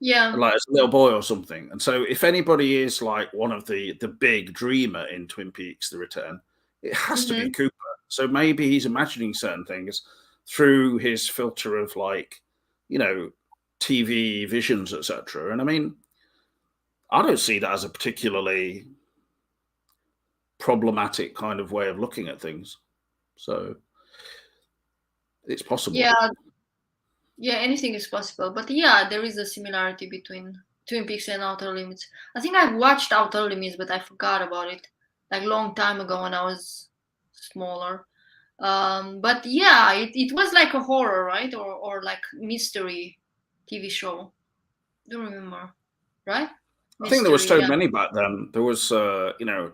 Yeah. Like as a little boy or something. And so, if anybody is like one of the big dreamer in Twin Peaks: The Return, it has to be Hmm. Cooper. So maybe he's imagining certain things through his filter of like, you know, TV visions, etc. And I mean, I don't see that as a particularly problematic kind of way of looking at things. So it's possible. Yeah. Yeah. Anything is possible, but yeah, there is a similarity between Twin Peaks and Outer Limits. I think I've watched Outer Limits, but I forgot about it like long time ago when I was smaller. But yeah, it was like a horror, right? Or like mystery TV show. Don't remember, right? I think there were Mystery, so yeah. many back then. There was, you know,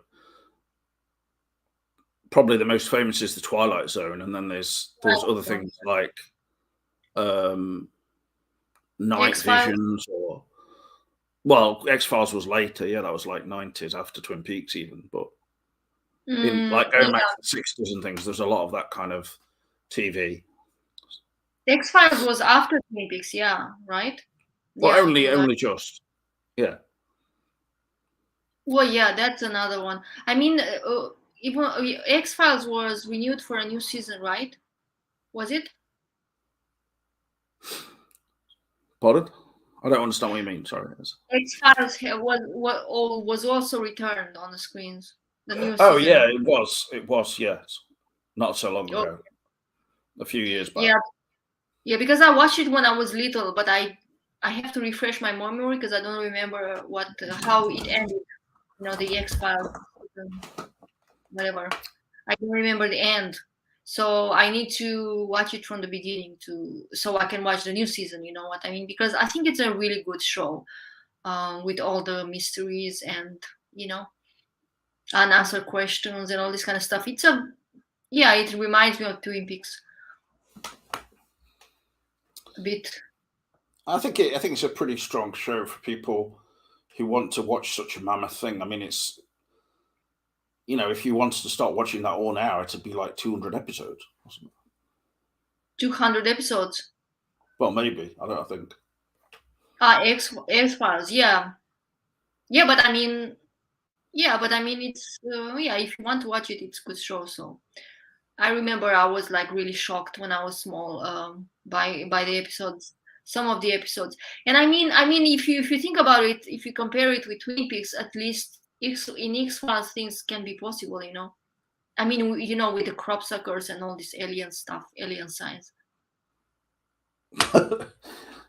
probably the most famous is the Twilight Zone, and then there was other Right. things like um, Night X Files. Visions, or well, X Files was later. Yeah, that was like 90s after Twin Peaks, even. But in like going back Yeah, to the 60s and things, there's a lot of that kind of TV. X Files was after Twin Peaks. Yeah, right. Well, Yeah, you're right. only just, yeah. Well, yeah, that's another one. I mean, even X Files was renewed for a new season, right? Was it? Pardon? I don't understand what you mean. Sorry. X Files was also returned on the screens. The new Oh yeah, season. it was. It was. Yes, not so long Oh, ago. A few years back. yeah, yeah. Because I watched it when I was little, but I have to refresh my memory because I don't remember what how it ended. You know, the X Files, whatever. I don't remember the end, so I need to watch it from the beginning to so I can watch the new season. You know what I mean? Because I think it's a really good show, with all the mysteries and you know unanswered questions and all this kind of stuff. It's a yeah, it reminds me of Twin Peaks a bit. I think it's a pretty strong show for people who want to watch such a mammoth thing. I mean, it's, you know, if you wanted to start watching that all now, it'd be like 200 episodes. 200 episodes. Well, maybe. I don't think. X Files. Yeah, yeah, but I mean, it's yeah. If you want to watch it, it's a good show. So I remember I was like really shocked when I was small, by the episodes, some of the episodes. And I mean, if you think about it, if you compare it with Twin Peaks, at least in X Files things can be possible. You know, I mean, you know, with the crop suckers and all this alien stuff, alien science.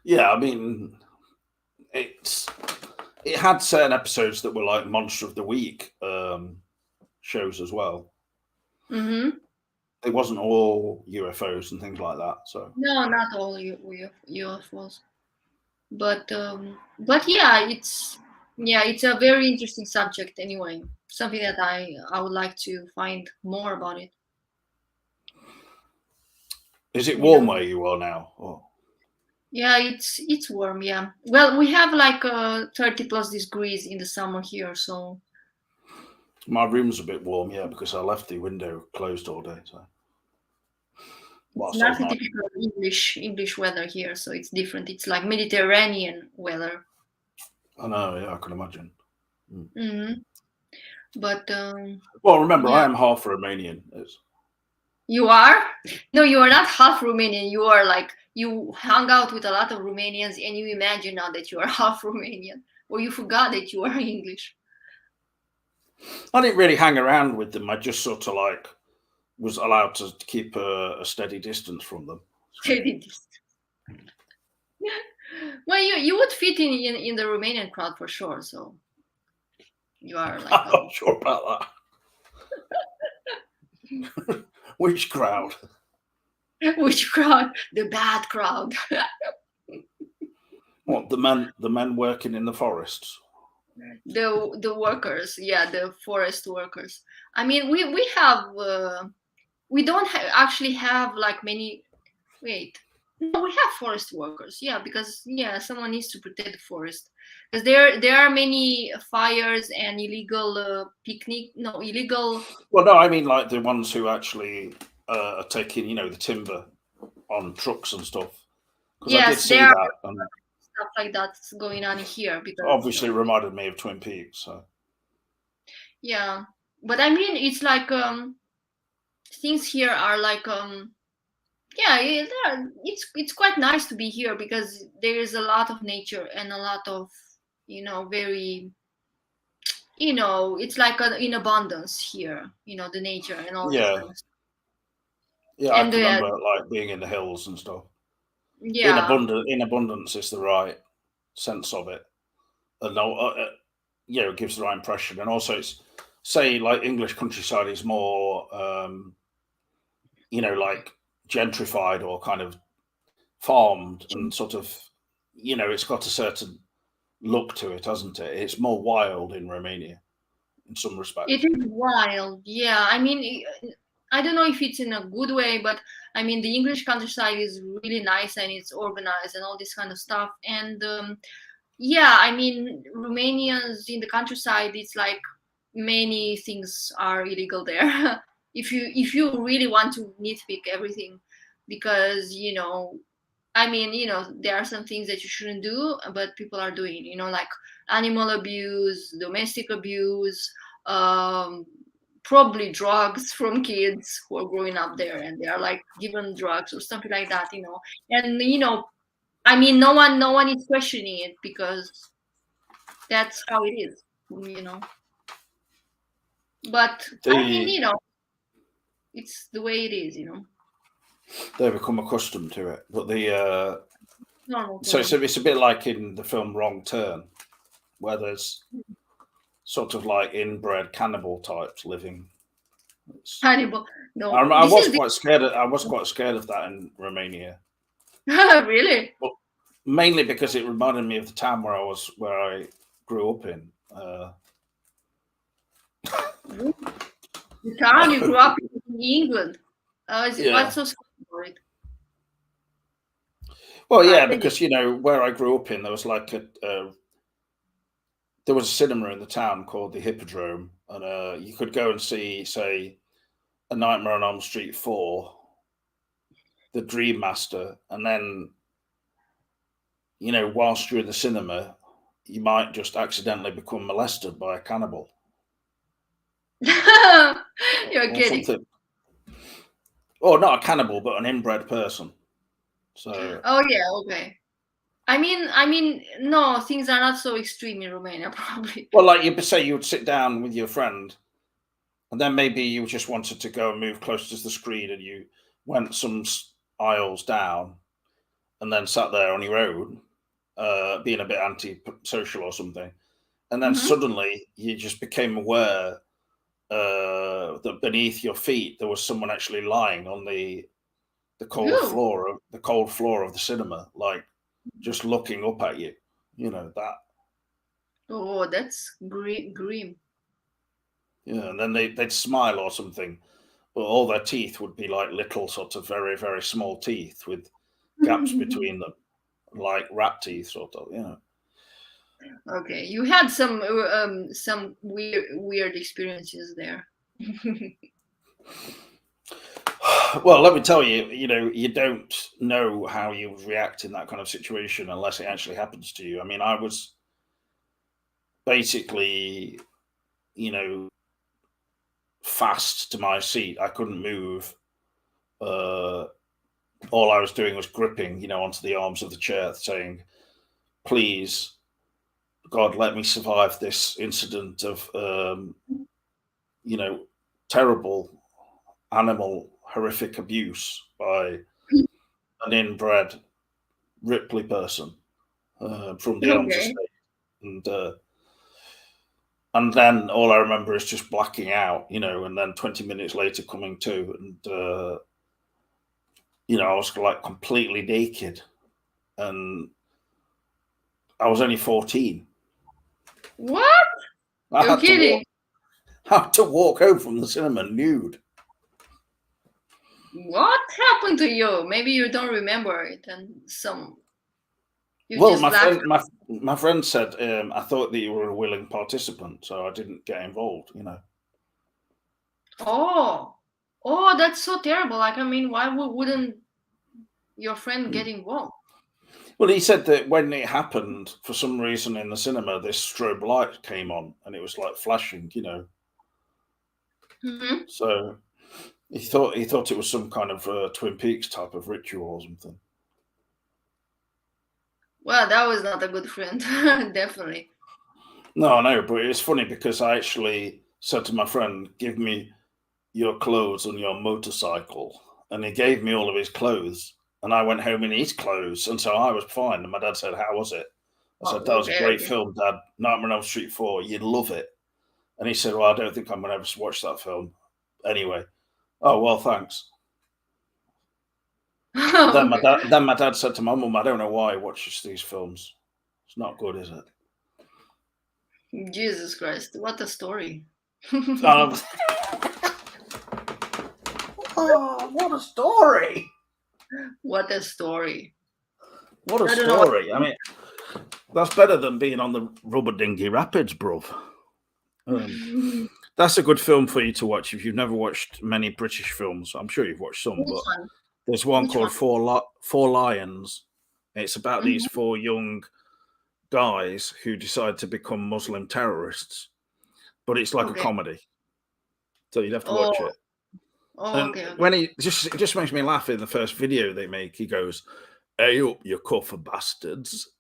Yeah, I mean, it's it had certain episodes that were like Monster of the Week shows as well. Mm-hmm. It wasn't all UFOs and things like that. So No, not all UFOs, but yeah, it's a very interesting subject anyway. Something that I would like to find more about it. is it You warm know. where you are now? Oh, Yeah, it's warm. Yeah. Well, we have like 30 plus degrees in the summer here, so my room's a bit warm, yeah, because I left the window closed all day. So it's whilst I not was the not, typical English weather here. So it's different. It's like Mediterranean weather. I know, yeah, I can imagine. Mm. Hmm. But Well, remember, I yeah, am half Romanian. It's, you are. No, you are not half Romanian. You are like you hung out with a lot of Romanians, and you imagine now that you are half Romanian, or you forgot that you are English. I didn't really hang around with them. I just sort of like was allowed to keep a steady distance from them. So Well, you would fit in the Romanian crowd for sure. So you are like I'm not sure about that. Which crowd? which crowd? The bad crowd. What the men working in the forests? the workers, yeah, the forest workers. I mean, we have we don't actually have like many. Wait, no, we have forest workers. Yeah, because yeah, someone needs to protect the forest because there are many fires and illegal picnic. No, illegal. Well, no, I mean like the ones who actually are taking, the timber on trucks and stuff. Because I did Yes, see there are that, and stuff like that going on here because obviously it reminded me of Twin Peaks. So yeah, but I mean it's like things here are like yeah, it's quite nice to be here because there is a lot of nature and a lot of very it's like in abundance here, the nature and all this yeah, kind of stuff. yeah, I And can remember like being in the hills and stuff. yeah, In abundance is the right sense of it, and it gives the right impression. And also, it's say like English countryside is more, like gentrified or kind of farmed and sort of, it's got a certain look to it, hasn't it? It's more wild in Romania in some it respects. is wild. Yeah, I mean, I don't know if it's in a good way, but I mean, the English countryside is really nice and it's organized and all this kind of stuff. And yeah, I mean, Romanians in the countryside, it's like many things are illegal there. If you really want to nitpick everything, because I mean, there are some things that you shouldn't do, but people are doing, like animal abuse, domestic abuse, um, probably drugs from kids who are growing up there and they are like given drugs or something like that, and I mean, no one is questioning it because that's how it is, you know. But I mean, They it's the way it is. they become accustomed to it, but Normal for so them. it's a bit like in the film Wrong Turn, where there's sort of like inbred cannibal types living. It's, Hannibal. I, No, I this was is the quite scared. I was quite scared of that in Romania, really but mainly because it reminded me of the town where I grew up in. the town you grew up in England. What's Yeah. so scary about it? Well, I yeah, think because where I grew up in, there was like there was a cinema in the town called the Hippodrome, and you could go and see, say, A Nightmare on Elm Street 4, The Dream Master, and then whilst you're in the cinema, you might just accidentally become molested by a cannibal you're or kidding. something, or not a cannibal, but an inbred person. So, Oh yeah, okay. I mean, no, things are not so extreme in Romania, probably. well, like you say, you would sit down with your friend, and then maybe you just wanted to go and move closer to the screen, and you went some aisles down, and then sat there on your own, being a bit anti-social or something, and then Hmm. suddenly you just became aware that beneath your feet there was someone actually lying on the Ew. cold floor of the cinema, like just looking up at you. That. Oh, that's grim. Yeah, and then they'd smile or something, but all their teeth would be like little, sort of very very small teeth with gaps between them, like rat teeth, sort of. Okay, you had some weird experiences there. Well, let me tell you, you don't know how you would react in that kind of situation unless it actually happens to you. I mean, I was basically, you know, fast to my seat. I couldn't move. Uh, all I was doing was gripping, onto the arms of the chair, saying, "Please, God, let me survive this incident of, you know, terrible animal horrific abuse by an inbred Ripley person from the Elms Okay. estate." And and then all I remember is just blacking out, and then 20 minutes later coming to, and I was like completely naked, and I was only 14. What? I You're had to walk. kidding. I had to walk home from the cinema nude. What happened to you? Maybe you don't remember it, and you Well, just my blacked. friend, my friend said I thought that you were a willing participant, so I didn't get involved. You know. Oh, oh, that's so terrible. Like, I mean, why wouldn't your friend get involved? Well, he said that when it happened, for some reason in the cinema, this strobe light came on and it was like flashing. You know. Hmm. So he thought it was some kind of Twin Peaks type of ritual or something. Well, that was not a good friend, definitely. No, I know, but it's funny because I actually said to my friend, "Give me your clothes and your motorcycle," and he gave me all of his clothes, and I went home in his clothes, and so I was fine. And my dad said, "How was it?" I said, "That Oh, was a okay, great okay. film, Dad. Nightmare on Elm Street 4. You'd love it." And he said, "Well, I don't think I'm going to ever watch that film." Anyway, oh well, thanks. Then my Okay. dad, then my dad said to my mum, "I don't know why he watches these films. It's not good, is it?" Jesus Christ, what a story. Um, oh, what a story! What a story. What a I don't know. story! I mean, that's better than being on the rubber dinghy rapids, bruv. Which That's a good film for you to watch if you've never watched many British films. I'm sure you've watched some, but one? there's one Which one? called Four Lions. It's about these Hmm. four young guys who decide to become Muslim terrorists, but it's like a Okay. comedy, so you'd have to Oh, watch it. oh, And okay, okay. when it just makes me laugh in the first video they make. He goes, "Hey up, you cuffer bastards!"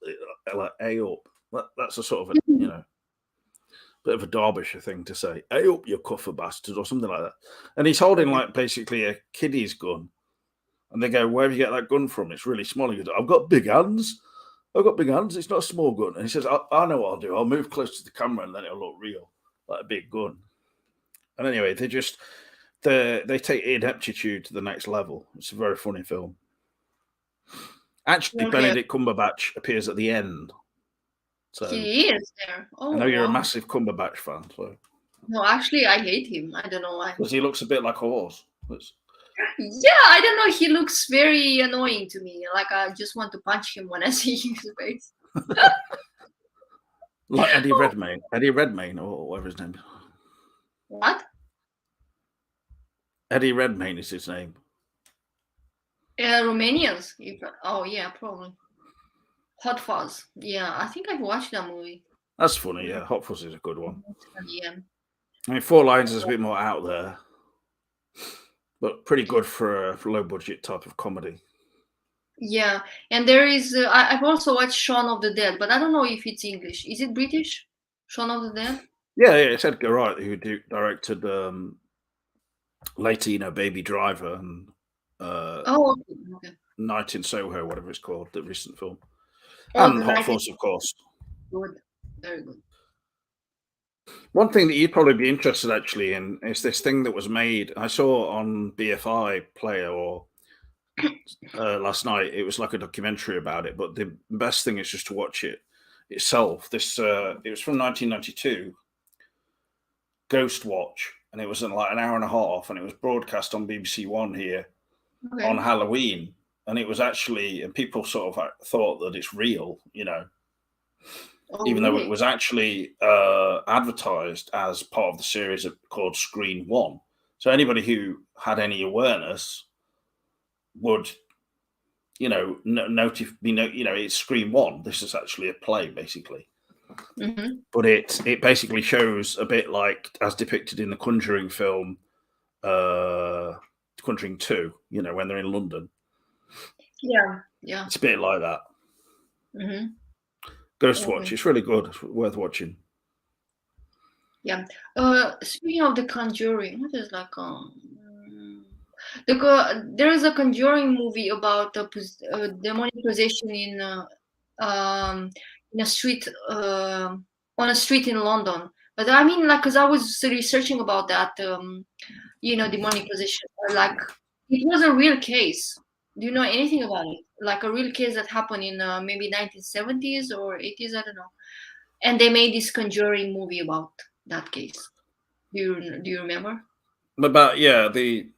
Like, "Hey up." That's a sort of a bit of a Derbyshire thing to say. "Hey up, you cuffer bastard," or something like that. And he's holding Okay. like basically a kiddie's gun. And they go, "Where do you get that gun from? It's really small." He goes, "I've got big hands. I've got big hands. It's not a small gun." And he says, I know what I'll do. I'll move close to the camera and then it'll look real, like a big gun. And anyway, they take ineptitude to the next level. It's a very funny film. Actually, Okay. Benedict Cumberbatch appears at the end. So He is there. I Oh, know you're a wow. massive Cumberbatch fan, so No, actually, I hate him. I don't know why. because he looks a bit like a horse. Yeah, I don't know. He looks very annoying to me. Like, I just want to punch him when I see his face. Like Eddie Redmayne, or whatever his name is. What? Eddie Redmayne is his name. Romanians. Oh, yeah, probably. Hot Fuzz. Yeah, I think I've watched that movie. That's funny, yeah. Hot Fuzz is a good one. Yeah. I mean, Four Lions is a bit more out there, but pretty good for a low budget type of comedy. Yeah, and there is. I've also watched Shaun of the Dead, but I don't know if it's English. Is it British? Shaun of the Dead. Yeah, it's Edgar Wright who directed later, Baby Driver and Oh, okay. Okay. Night in Soho, whatever it's called, the recent film, Oh, and the Hot night is Fuzz, of course. good. Very good. One thing that you'd probably be interested actually in is this thing that was made. I saw on BFI Player or last night. It was like a documentary about it, but the best thing is just to watch it itself. It was from 1992, Ghost Watch, and it was in like an hour and a half, and it was broadcast on BBC One here on Okay. Halloween, and it was actually, and people sort of thought that it's real, Oh, even though it really? was actually advertised as part of the series called Screen One. So anybody who had any awareness would, it's Screen One. This is actually a play, basically. Mm-hmm. But it basically shows a bit like as depicted in the Conjuring film, Conjuring 2, when they're in London. Yeah. Yeah. It's a bit like that. Mm-hmm. Ghost Watch. Okay. It's really good. It's worth watching. Yeah. Speaking of The Conjuring, what is like there is a Conjuring movie about demonic possession in a street on a street in London. But I mean, like, because I was researching about that, demonic possession. Like, it was a real case. Do you know anything about it? Like a real case that happened in maybe 1970s or 80s, I don't know. And they made this Conjuring movie about. that case? Do you remember? About the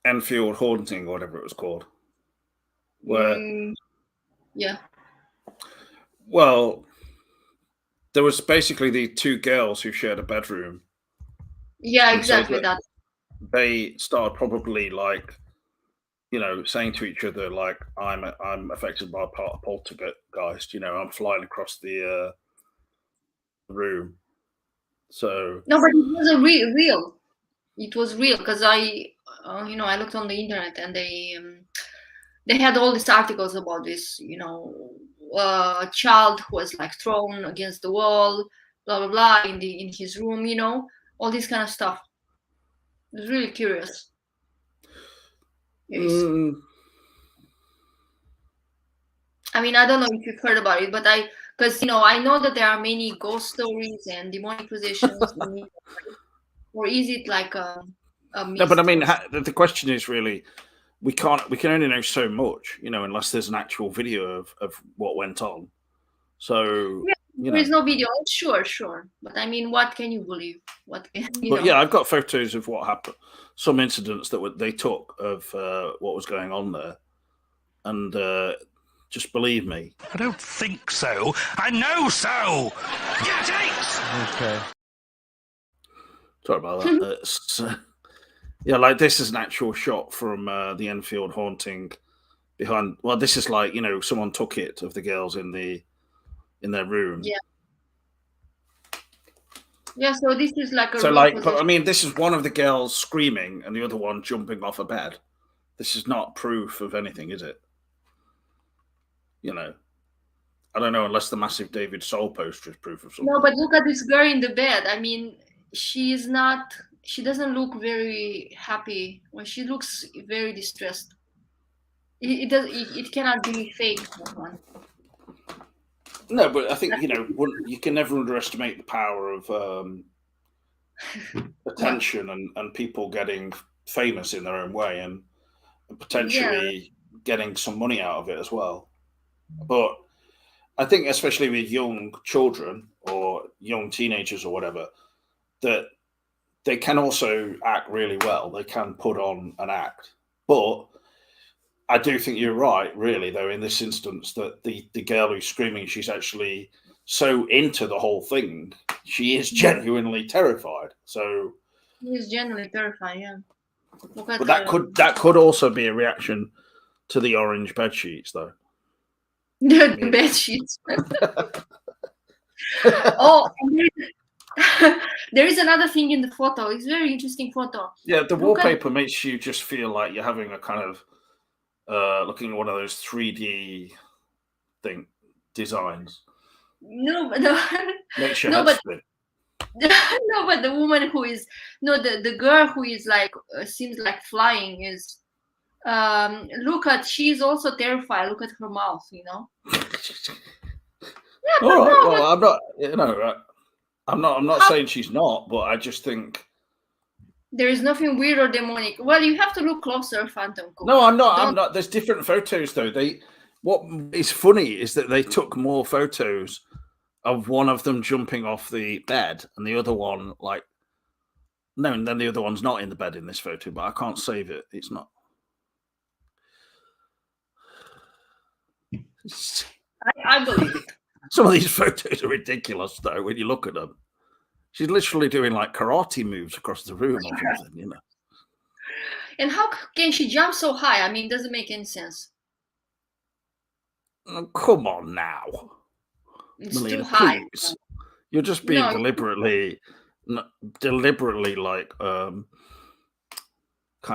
Enfield haunting or whatever it was called, where Mm, yeah. well, there was basically the two girls who shared a bedroom, Yeah, and so exactly that that. they started probably like saying to each other like I'm affected by a part of poltergeist. I'm flying across the room. So No, but it was a real. It was real because I looked on the internet and they had all these articles about this, child who was like thrown against the wall, blah blah blah, in his room, all this kind of stuff. It was really curious. Yes. mm, I mean, I don't know if you've heard about it, but because I know that there are many ghost stories and demonic possessions, or is it like a no, but I myth mean or the question is really we can only know so much, unless there's an actual video of what went on. So yeah, you there know, is no video. Sure, but I mean, what can you believe? What can but yeah, I've got photos of what happened, some incidents that they took of what was going on there, and just believe me. I don't think so. I know so. Get it? Okay. Sorry about that. Yeah, like this is an actual shot from the Enfield haunting behind. Well, this is like someone took it of the girls in their room. Yeah. Yeah, so this is like a So real like, but I possession. mean, this is one of the girls screaming and the other one jumping off a bed. This is not proof of anything, is it? I don't know, unless the massive David Soul poster is proof of something. No, but look at this girl in the bed. I mean, she is not. She doesn't look very happy. Well, she looks very distressed. It does. It cannot be fake. That one. No, but I think you can never underestimate the power of What? attention and people getting famous in their own way and Yeah. potentially getting some money out of it as well. But I think, especially with young children or young teenagers or whatever, that they can also act really well. They can put on an act. But I do think you're right, really, though, in this instance, that the girl who's screaming, she's actually so into the whole thing, she is genuinely terrified. So, She is genuinely terrifying. Yeah. Look at but her. that could also be a reaction to the orange bed sheets, though. The I mean, bed sheets. Oh, and there is another thing in the photo. It's a very interesting photo. yeah, the Look at wallpaper makes you just feel like you're having a kind of looking at one of those 3D thing designs. no, Makes your no, head but spin. no, but the woman who is no the girl who is like seems like flying is look at she's also terrified. Look at her mouth. Yeah, but All right. no, Well, but I'm not. I'm not how saying she's not, but I just think. there is nothing weird or demonic. Well, you have to look closer, Phantom Cook. No, I'm not. I'm Don't. not. There's different photos though. What is funny is that they took more photos of one of them jumping off the bed and the other one like no, and then the other one's not in the bed in this photo, but I can't save it. It's not. I believe it. Some of these photos are ridiculous though when you look at them. She's literally doing like karate moves across the room or something. And how can she jump so high? I mean, it doesn't make any sense. Oh, come on now, It's too Marlena, high. please. You're just being No, deliberately like kind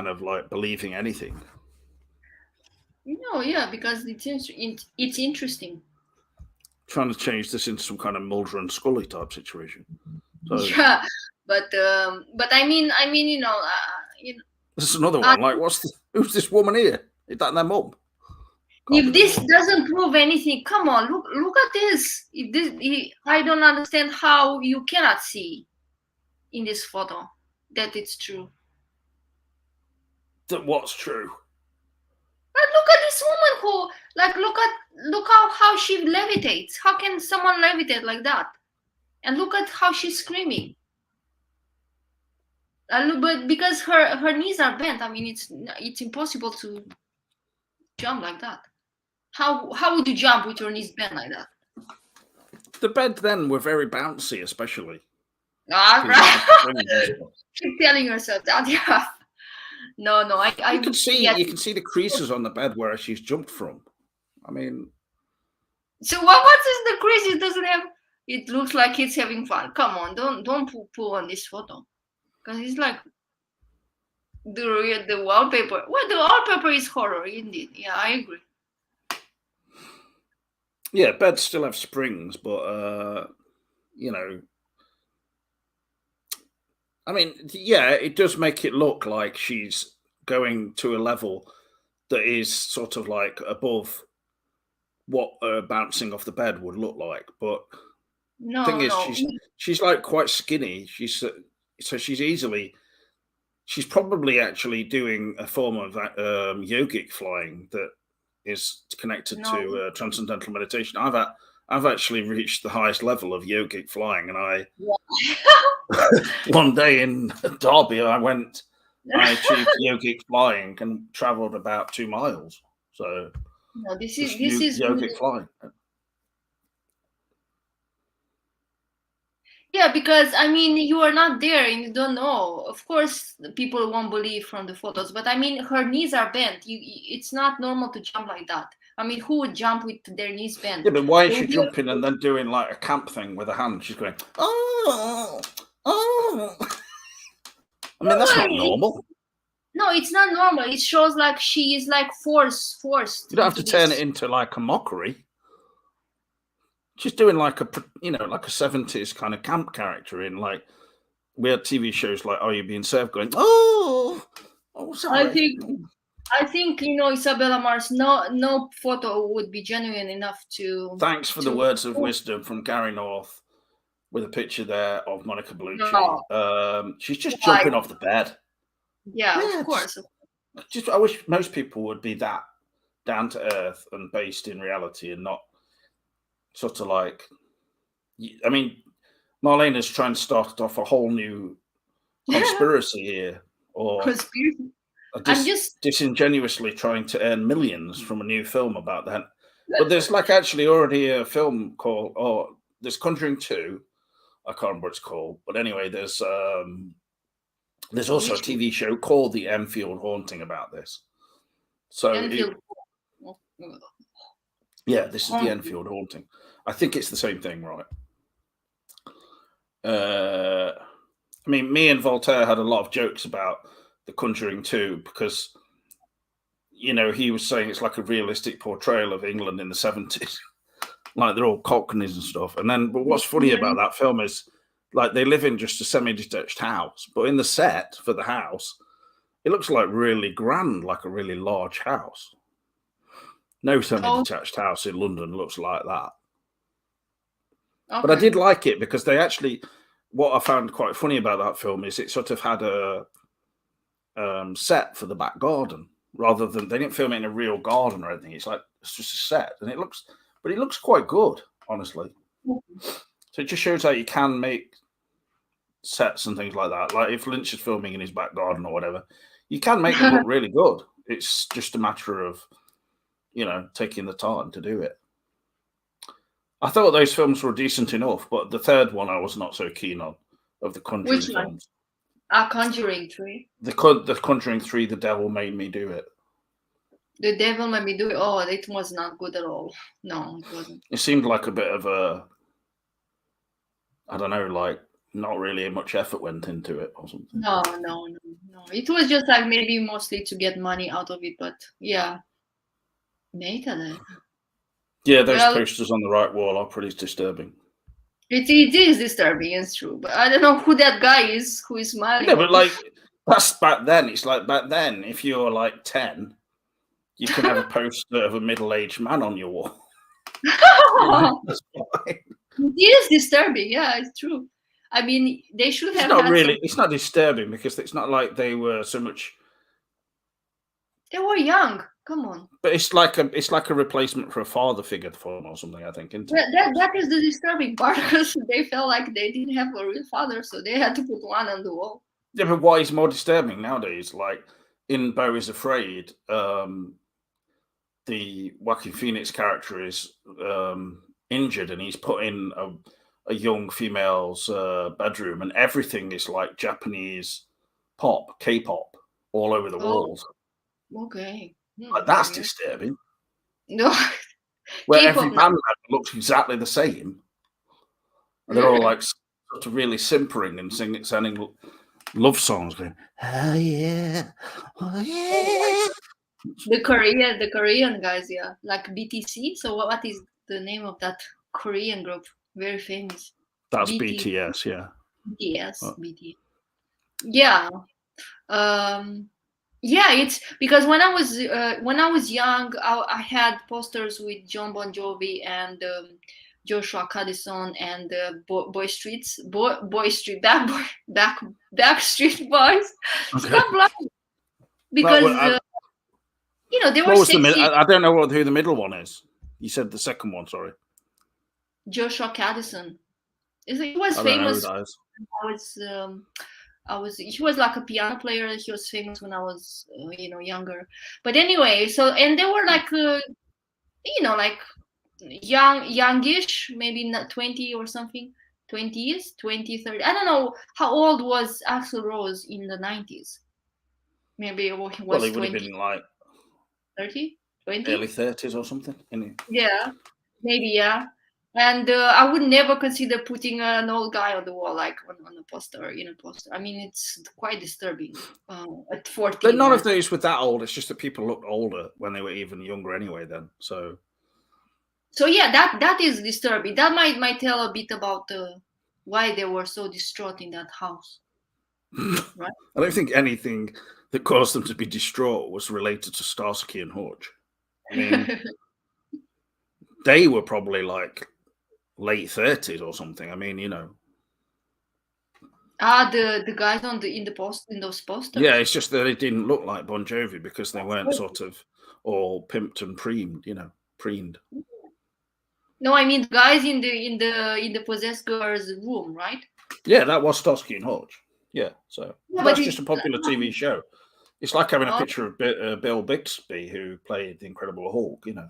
of like believing anything. no, yeah, because it's interesting. Trying to change this into some kind of Mulder and Scully type situation. So Yeah, but I mean, this is another one. Like, who's this woman here? Is that their mum? if this doesn't prove anything, come on, look at this. I don't understand how you cannot see in this photo that it's true. That what's true? But look at this woman who, like, look how she levitates. How can someone levitate like that and look at how she's screaming. But because her knees are bent, I mean, it's impossible to jump like that. How would you jump with your knees bent like that? The bed then were very bouncy, especially. Keep telling yourself that. Yeah. No, you can see the creases on the bed where she's jumped from. I mean, so what is the crease? It doesn't have. It looks like it's having fun. Come on, don't poo on this photo, because it's like the wallpaper. Well, the wallpaper is horror indeed. Yeah, I agree. Yeah, beds still have springs, but you know, I mean, yeah, it does make it look like she's going to a level that is sort of like above what bouncing off the bed would look like. But the thing is, she's like quite skinny. She's probably actually doing a form of yogic flying that is connected to transcendental meditation. I've actually reached the highest level of yogic flying, and one day in Derby, I achieved yogic flying and travelled about 2 miles. So this is yogic flying. Yeah, because I mean, you are not there and you don't know. Of course, people won't believe from the photos, but I mean, her knees are bent. It's not normal to jump like that. I mean, who would jump with their knees bent? Yeah, but why is she jumping and then doing like a camp thing with her hand? She's going, oh. I mean, that's not normal. No, it's not normal. It shows like she is like forced. You don't have to turn it into like a mockery. She's doing like a 70s kind of camp character in like weird TV shows like Are You Being Served, going, oh, sorry. I think Isabella Mars. No photo would be genuine enough to. Thanks for the words of wisdom from Gary North, with a picture there of Monica Bellucci. No. She's just jumping off the bed. Yeah, of course. I wish most people would be that down to earth and based in reality and not sort of like. I mean, Marlena's trying to start off a whole new conspiracy here, or conspiracy. I'm just disingenuously trying to earn millions from a new film about that. But there's like actually already a film called, there's Conjuring 2. I can't remember what it's called, but anyway, there's also a TV show called The Enfield Haunting about this. So this is The Enfield Haunting. I think it's the same thing, right? I mean, me and Voltaire had a lot of jokes about The Conjuring 2 because, he was saying it's like a realistic portrayal of England in the 70s. Like they're all cockneys and stuff. And then, but what's funny about that film is like they live in just a semi-detached house, but in the set for the house, it looks like really grand, like a really large house. No semi-detached house in London looks like that. Okay. But I did like it because they actually, what I found quite funny about that film is it sort of had a set for the back garden rather than, they didn't film it in a real garden or anything. It's just a set, and it looks quite good, honestly. So it just shows how you can make sets and things like that. Like if Lynch is filming in his back garden or whatever, you can make them look really good. It's just a matter of, taking the time to do it. I thought those films were decent enough, but the third one I was not so keen on, of the Conjuring films. Conjuring 3? The Conjuring 3, The Devil Made Me Do It. The Devil Made Me Do It? Oh, it was not good at all. No, it wasn't. It seemed like a bit of a, I don't know, like not really much effort went into it or something. No. It was just like maybe mostly to get money out of it, but yeah. Nathan. Yeah, those posters on the right wall are pretty disturbing. It is disturbing, it's true. But I don't know who that guy is who is smiling. Yeah, but like that's back then. It's like back then, if you're like 10, you can have a poster of a middle-aged man on your wall. That's fine. It is disturbing, yeah, it's true. I mean, they should have. It's not disturbing because it's not like they were so much. They were young. Come on. But it's like a replacement for a father figure for them or something, I think, isn't it? That is the disturbing part, because they felt like they didn't have a real father, so they had to put one on the wall. Yeah, but what is more disturbing nowadays, like in Beau is Afraid, the Joaquin Phoenix character is injured and he's put in a young female's bedroom, and everything is like Japanese pop, K-pop, all over the walls. Okay. Like, that's disturbing. No. Where K-pop every band looks exactly the same, and they're all like sort of really simpering and sounding love songs, going, "Oh yeah, oh yeah." The Korean guys, yeah, like BTC. So what is the name of that Korean group? Very famous. That's BTS, yeah. BTS. Yeah. Yeah, it's because when I was young, I had posters with John Bon Jovi and Joshua Cadison and Backstreet Boys. Okay. Stop laughing, because they were sexy. I don't know who the middle one is. You said the second one. Sorry, Joshua Cadison. He was I don't know who famous. that is. He was like a piano player. He was famous when I was younger. But anyway, and they were like like youngish, maybe not 20 or something, 20s, 20, 30. I don't know how old was Axl Rose in the 90s. Maybe he was Well, he would 20, have been like 30, 20, early 30s or something. Yeah, maybe, yeah. And I would never consider putting an old guy on the wall, like on a poster, in a poster. I mean, it's quite disturbing at 14. But none of those were that old. It's just that people looked older when they were even younger anyway then. So yeah, that is disturbing. That might tell a bit about why they were so distraught in that house. Right? I don't think anything that caused them to be distraught was related to Starsky and Hutch. I mean, they were probably like late 30s or something. I mean, the guys in those posters. Yeah, it's just that it didn't look like Bon Jovi because they weren't sort of all pimped and preened. No, I mean the guys in the possessed girl's room, right? Yeah, that was Starsky and Hutch. Yeah, so that's just a popular TV show. It's like having a picture of Bill Bixby, who played the Incredible Hulk. Yeah,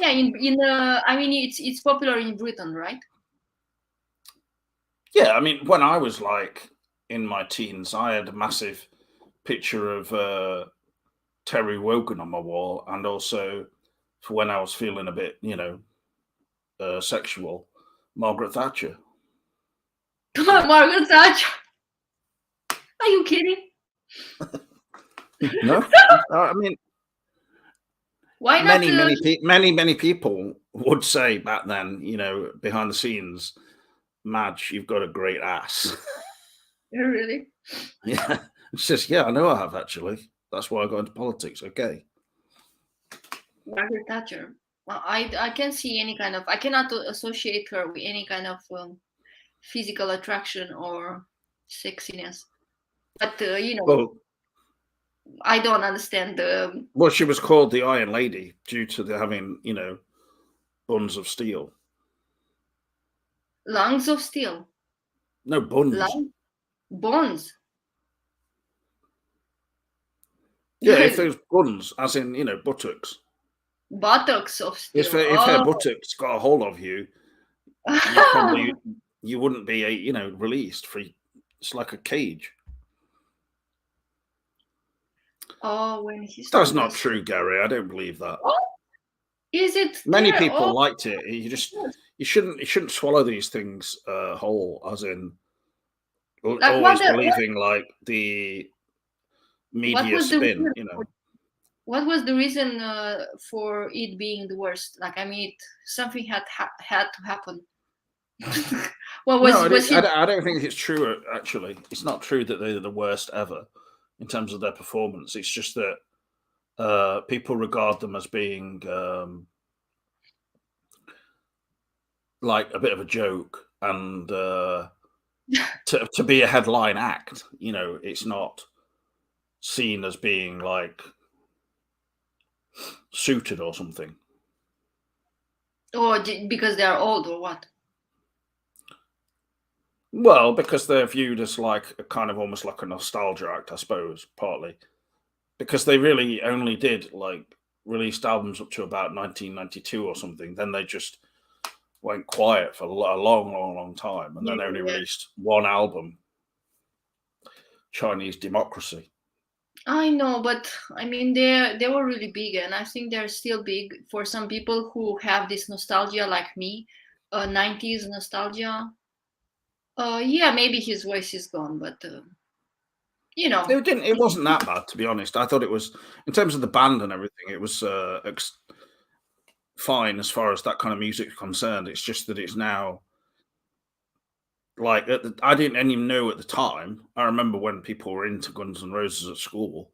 I mean it's popular in Britain, right? Yeah, I mean when I was like in my teens, I had a massive picture of Terry Wogan on my wall, and also for when I was feeling a bit, sexual, Margaret Thatcher. Margaret Thatcher. Are you kidding? No, I mean, why not? Many people would say back then, behind the scenes, Madge, you've got a great ass. Really? Yeah, she says, yeah, I know I have actually. That's why I got into politics. Okay. Margaret Thatcher. Well, I can't see any kind of. I cannot associate her with any kind of physical attraction or sexiness. But Well, I don't understand well, she was called the Iron Lady due to having, buns of steel. Lungs of steel. No, buns. Bones. Yeah, if there's buns, as in, buttocks. Buttocks of steel. If her buttocks got a hold of you, you wouldn't be, released free. It's like a cage. Oh, when he's. That's not true, Gary. I don't believe that. Oh, is it? Many people liked it. You shouldn't swallow these things whole, as in always believing like the media spin. What was the reason for it being the worst? Like, I mean, something had to happen. I don't think it's true. Actually, it's not true that they're the worst ever in terms of their performance. It's just that people regard them as being like a bit of a joke, and to be a headline act, it's not seen as being like suited or something. Or because they are old, or what? Well, because they're viewed as like a kind of almost like a nostalgia act, I suppose, partly. Because they really only did like released albums up to about 1992 or something. Then they just went quiet for a long time, and Yeah, then only yeah. released one album, Chinese Democracy. I know, but I mean they were really big, and I think they're still big for some people who have this nostalgia like me, 90s nostalgia. Yeah, maybe his voice is gone, but you know, It didn't. It wasn't that bad, to be honest. I thought it was, in terms of the band and everything, it was fine as far as that kind of music is concerned. It's just that it's now like I didn't even know at the time. I remember when people were into Guns N' Roses at school.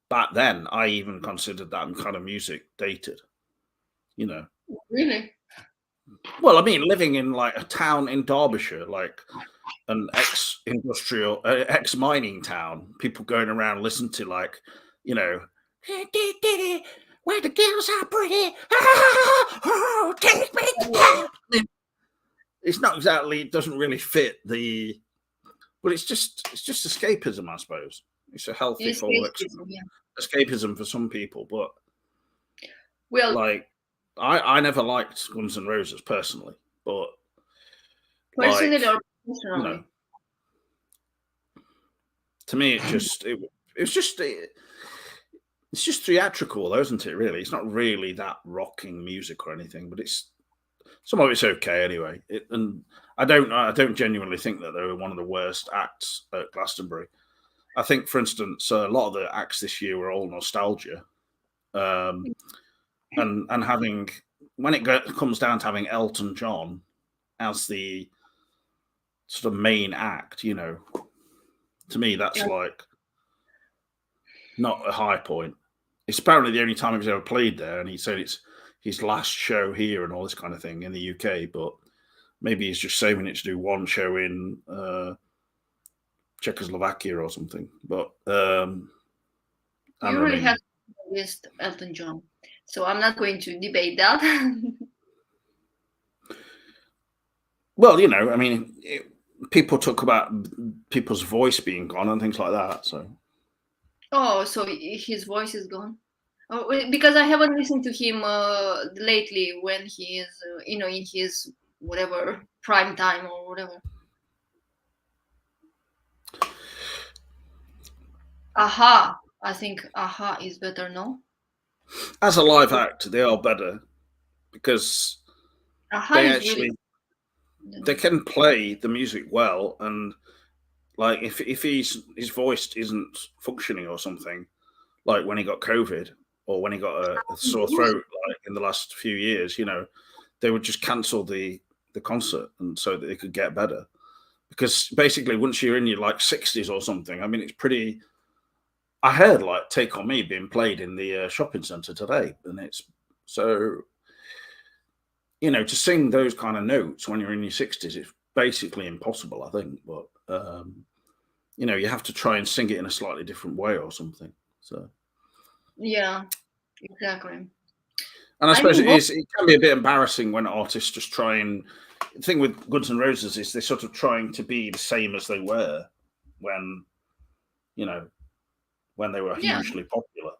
Back then, I even considered that kind of music dated. You know. really. Well, I mean, living in like a town in Derbyshire, like an ex-industrial, ex-mining town, people going around listening to like, you know, where the girls are pretty, oh, take me to town. It's not exactly. It doesn't really fit the. But it's just escapism, I suppose. It's a healthy It's form of escapism, yeah. escapism for some people, but Well, like I never liked Guns N' Roses personally, but like personally or you know, professionally. to me it's just it's just theatrical, though, isn't it? Really, it's not really that rocking music or anything, but it's some of it's okay anyway. And I don't genuinely think that they were one of the worst acts at Glastonbury. I think, for instance, a lot of the acts this year were all nostalgia, um, and having when comes down to having Elton John as the sort of main act, to me that's Yeah. like not a high point. It's apparently the only time he's ever played there, and he said it's his last show here and all this kind of thing in the UK. But maybe he's just saving it to do one show in Czechoslovakia or something. But and You really have Romania. to list Elton John, so I'm not going to debate that. Well, I mean, people talk about people's voice being gone and things like that. So Oh, so his voice is gone. Oh, because I haven't listened to him lately when he is, in his whatever prime time or whatever. Aha, I think Aha is better, no? as a live act, they are better because Aha they is actually really. they can play the music well, and like if his voice isn't functioning or something, like when he got COVID or when he got a sore throat, like in the last few years, they would just cancel the concert and so that they could get better. Because basically, once you're in your like 60s or something, I mean, it's pretty. I heard like "Take on Me" being played in the shopping centre today, and it's so to sing those kind of notes when you're in your 60s, it's basically impossible, I think. But you have to try and sing it in a slightly different way or something. So. Yeah, exactly. And I I suppose mean, it can be a bit embarrassing when artists just try and. The thing with Guns N' Roses is they're sort of trying to be the same as they were when, you know, when they were yeah. hugely popular.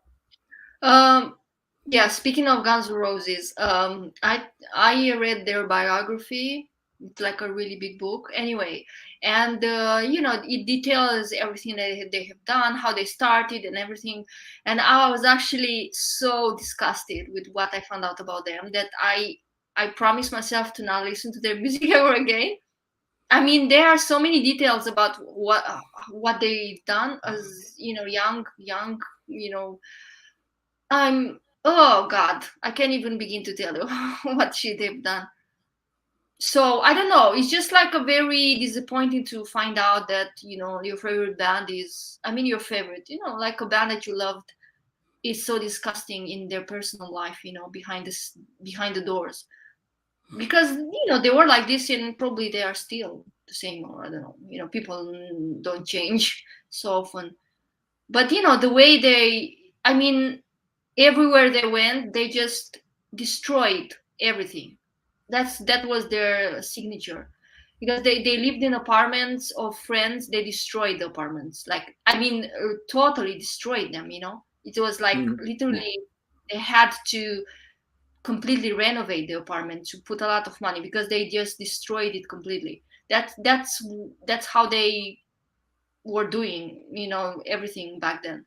Um, yeah. Speaking of Guns N' Roses, I read their biography. It's like a really big book, anyway, and it details everything that they have done, how they started, and everything. And I was actually so disgusted with what I found out about them that I promised myself to not listen to their music ever again. I mean, there are so many details about what they've done as young. You know, oh God, I can't even begin to tell you what shit they've done. So I don't know. It's just like a very disappointing to find out that your favorite band is. I mean, your favorite. Like a band that you loved is so disgusting in their personal life. Behind the doors, because they were like this, and probably they are still the same, or I don't know. People don't change so often, but the way they. I mean, everywhere they went, they just destroyed everything. That was their signature, because they lived in apartments of friends. They destroyed the apartments, like, I mean, totally destroyed them. It was like Mm. literally they had to completely renovate the apartment to put a lot of money, because they just destroyed it completely. That's how they were doing, everything back then.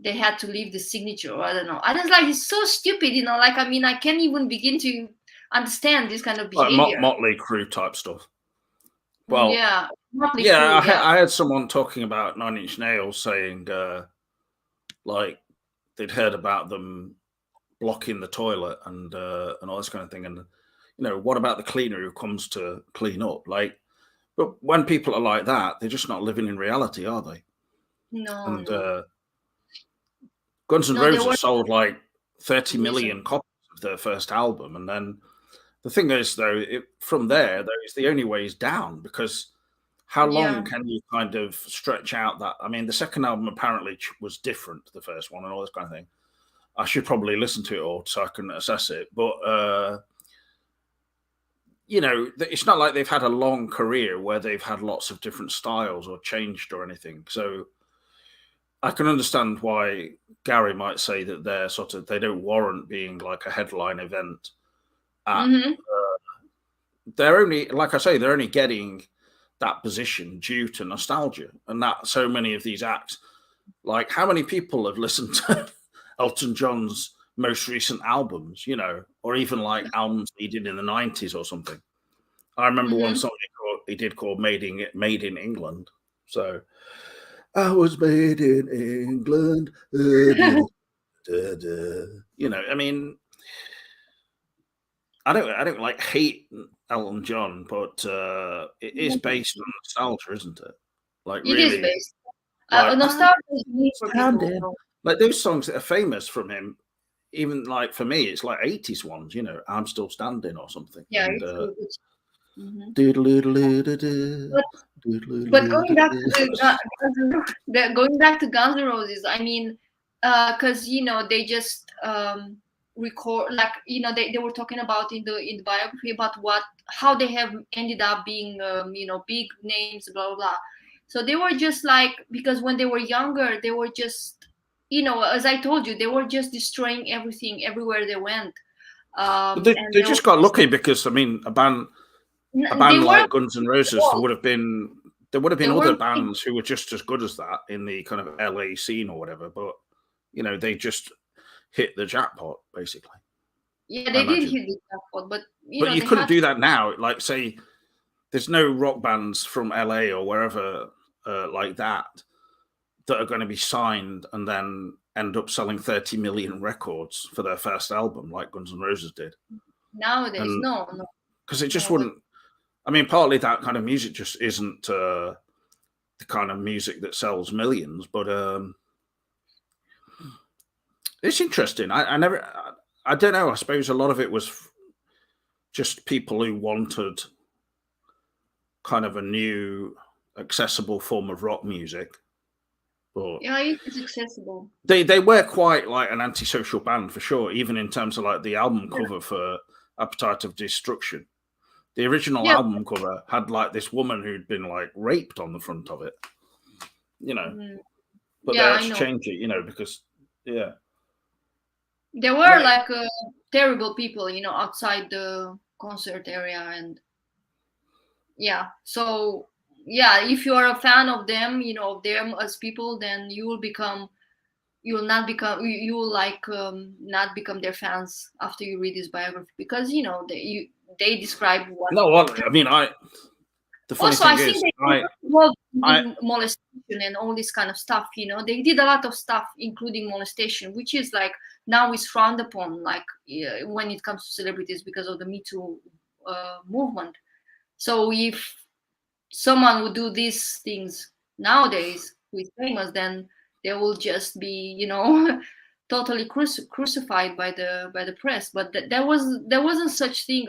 They had to leave the signature, or I don't know. I just like, it's so stupid, like, I mean, I can't even begin to understand this kind of Like behavior. Motley Crue type stuff. Well, Yeah, Motley yeah, Crue, yeah. I had someone talking about Nine Inch Nails saying, like, they'd heard about them blocking the toilet and all this kind of thing, and what about the cleaner who comes to clean up? Like, but when people are like that, they're just not living in reality, are they? No, And no, Guns N' no. They were Roses sold like 30 reason. million copies of their first album, and then the thing is, though, from there, though, is the only way is down, because how long Yeah. can you kind of stretch out that? I mean, the second album apparently was different to the first one and all this kind of thing. I should probably listen to it all so I can assess it. But, it's not like they've had a long career where they've had lots of different styles or changed or anything. So I can understand why Gary might say that they don't warrant being like a headline event at, Mm-hmm. they're only, like I say, they're only getting that position due to nostalgia, and that so many of these acts, like, how many people have listened to Elton John's most recent albums, or even like albums he did in the 90s or something. I remember one Mm-hmm. song he did called Made in England. So I was made in England. I mean, I don't like hate Elton John, but it is based on nostalgia, isn't it? Like, It is really, based. like, I'm Nostalgia is unique for people. standing. Like those songs that are famous from him, even like for me, it's like 80s ones, I'm Still Standing or something. Yeah, And it's really good. Mm-hmm. doodle-doodle-doo-doo, But going back to doodle-doodle-doo. going back to Guns N' Roses, I mean, because they just record, like, they were talking about in the biography about how they have ended up being big names, blah blah blah. So they were just like, because when they were younger, they were just, as I told you, they were just destroying everything everywhere they went. But they, And they just got lucky, because I mean, a they band were like Guns N' Roses, there would have they been other weren't bands who were just as good as that in the kind of LA scene or whatever, but they just hit the jackpot basically. Yeah, I they did imagine. hit the jackpot, but But you they couldn't had to. do that now. Like, say, there's no rock bands from LA or wherever like that are going to be signed and then end up selling 30 million records for their first album, like Guns N' Roses did. Nowadays, And no, because it just no, but wouldn't. I mean, partly that kind of music just isn't the kind of music that sells millions. But it's interesting. I don't know. I suppose a lot of it was just people who wanted kind of a new, accessible form of rock music. But yeah, it's accessible. they were quite like an antisocial band for sure, even in terms of like the album Yeah, cover for Appetite of Destruction. The original yeah, album cover had like this woman who'd been like raped on the front of it, mm, but they yeah, had I to know. change it, because yeah. There were But like terrible people, outside the concert area, and yeah. So yeah, if you are a fan of them, of them as people, then you will not become you will like not become their fans after you read this biography, because they describe what. no, well, I mean, the funny Also, I thing think is, they were involved I in molestation and all this kind of stuff. They did a lot of stuff, including molestation, which is like now is frowned upon, like when it comes to celebrities, because of the Me Too movement. So if someone would do these things nowadays who is famous, then they will just be, totally crucified by the press. But there wasn't such thing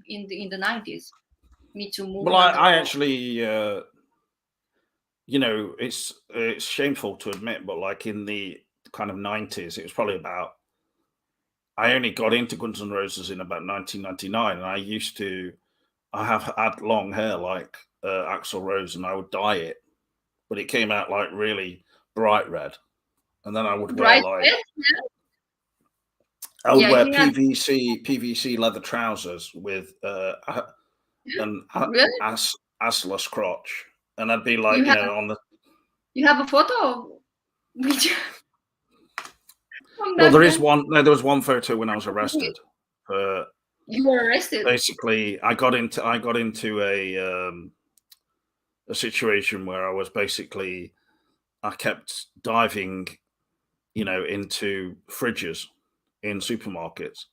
in the 90s. Me Too well, movement I or. actually, it's shameful to admit, but like in the kind of 90s. It was probably about, I only got into Guns N' Roses in about 1999, and I have had long hair like Axl Rose, and I would dye it, but it came out like really bright red, and then I would wear Bright like red? I would Yeah, wear he had PVC leather trousers with an really. assless crotch, and I'd be like, You have on the. you have a photo with you from Well, back there is then? one. No, there was one photo when I was arrested. You were arrested. Basically, I got into a situation where I kept diving, into fridges in supermarkets,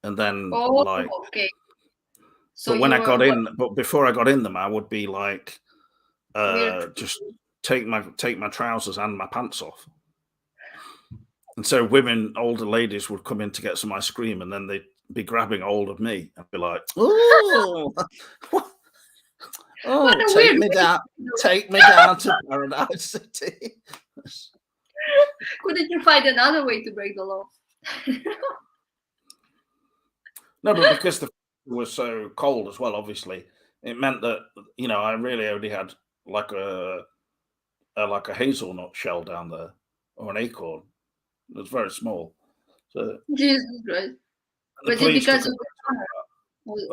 and then Oh, okay. So but when you I got were what? in, but before I got in them, I would be like, Weird. just take my trousers and my pants off. And so older ladies would come in to get some ice cream, and then they'd be grabbing hold of me and be like, "Oh, What a take weird me way. down to Paradise City." Couldn't you find another way to break the law? No, but because the was so cold as well, obviously, it meant that I really only had like a hazelnut shell down there, or an acorn. It was very small. So Jesus Christ. the Was it police because took of it the summer?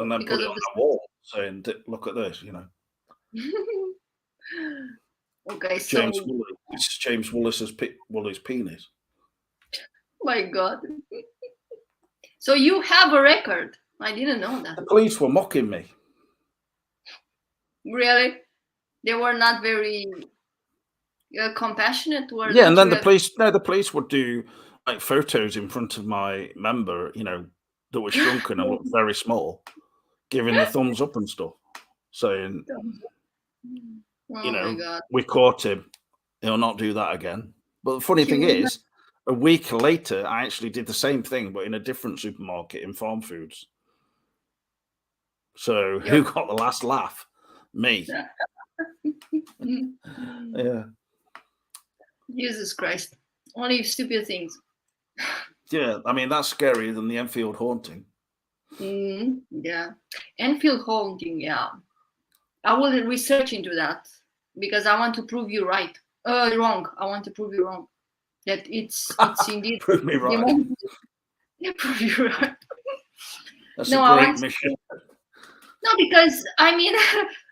and then Because put it of on the the wall, saying, "Look at this," Okay, James so Woolley. It's James Woolley's penis. my God. So you have a record. I didn't know that. The police were mocking me. Really? They were not very compassionate towards Yeah, and what then you have. the police would do like photos in front of my member, that was shrunken and looked very small, giving the thumbs up and stuff, saying, Oh my God. we caught him. He'll not do that again. But the funny He thing would not. is, a week later, I actually did the same thing, but in a different supermarket in Farm Foods. So who Yep. got the last laugh? Me. Yeah. Jesus Christ. Only stupid things. Yeah, I mean, that's scarier than the Enfield haunting. Yeah. Enfield haunting, yeah. I will research into that because I want to prove you right. Wrong. I want to prove you wrong. That it's indeed Prove me right. Yeah, prove you right. That's No, a I great want mission. no, because I mean,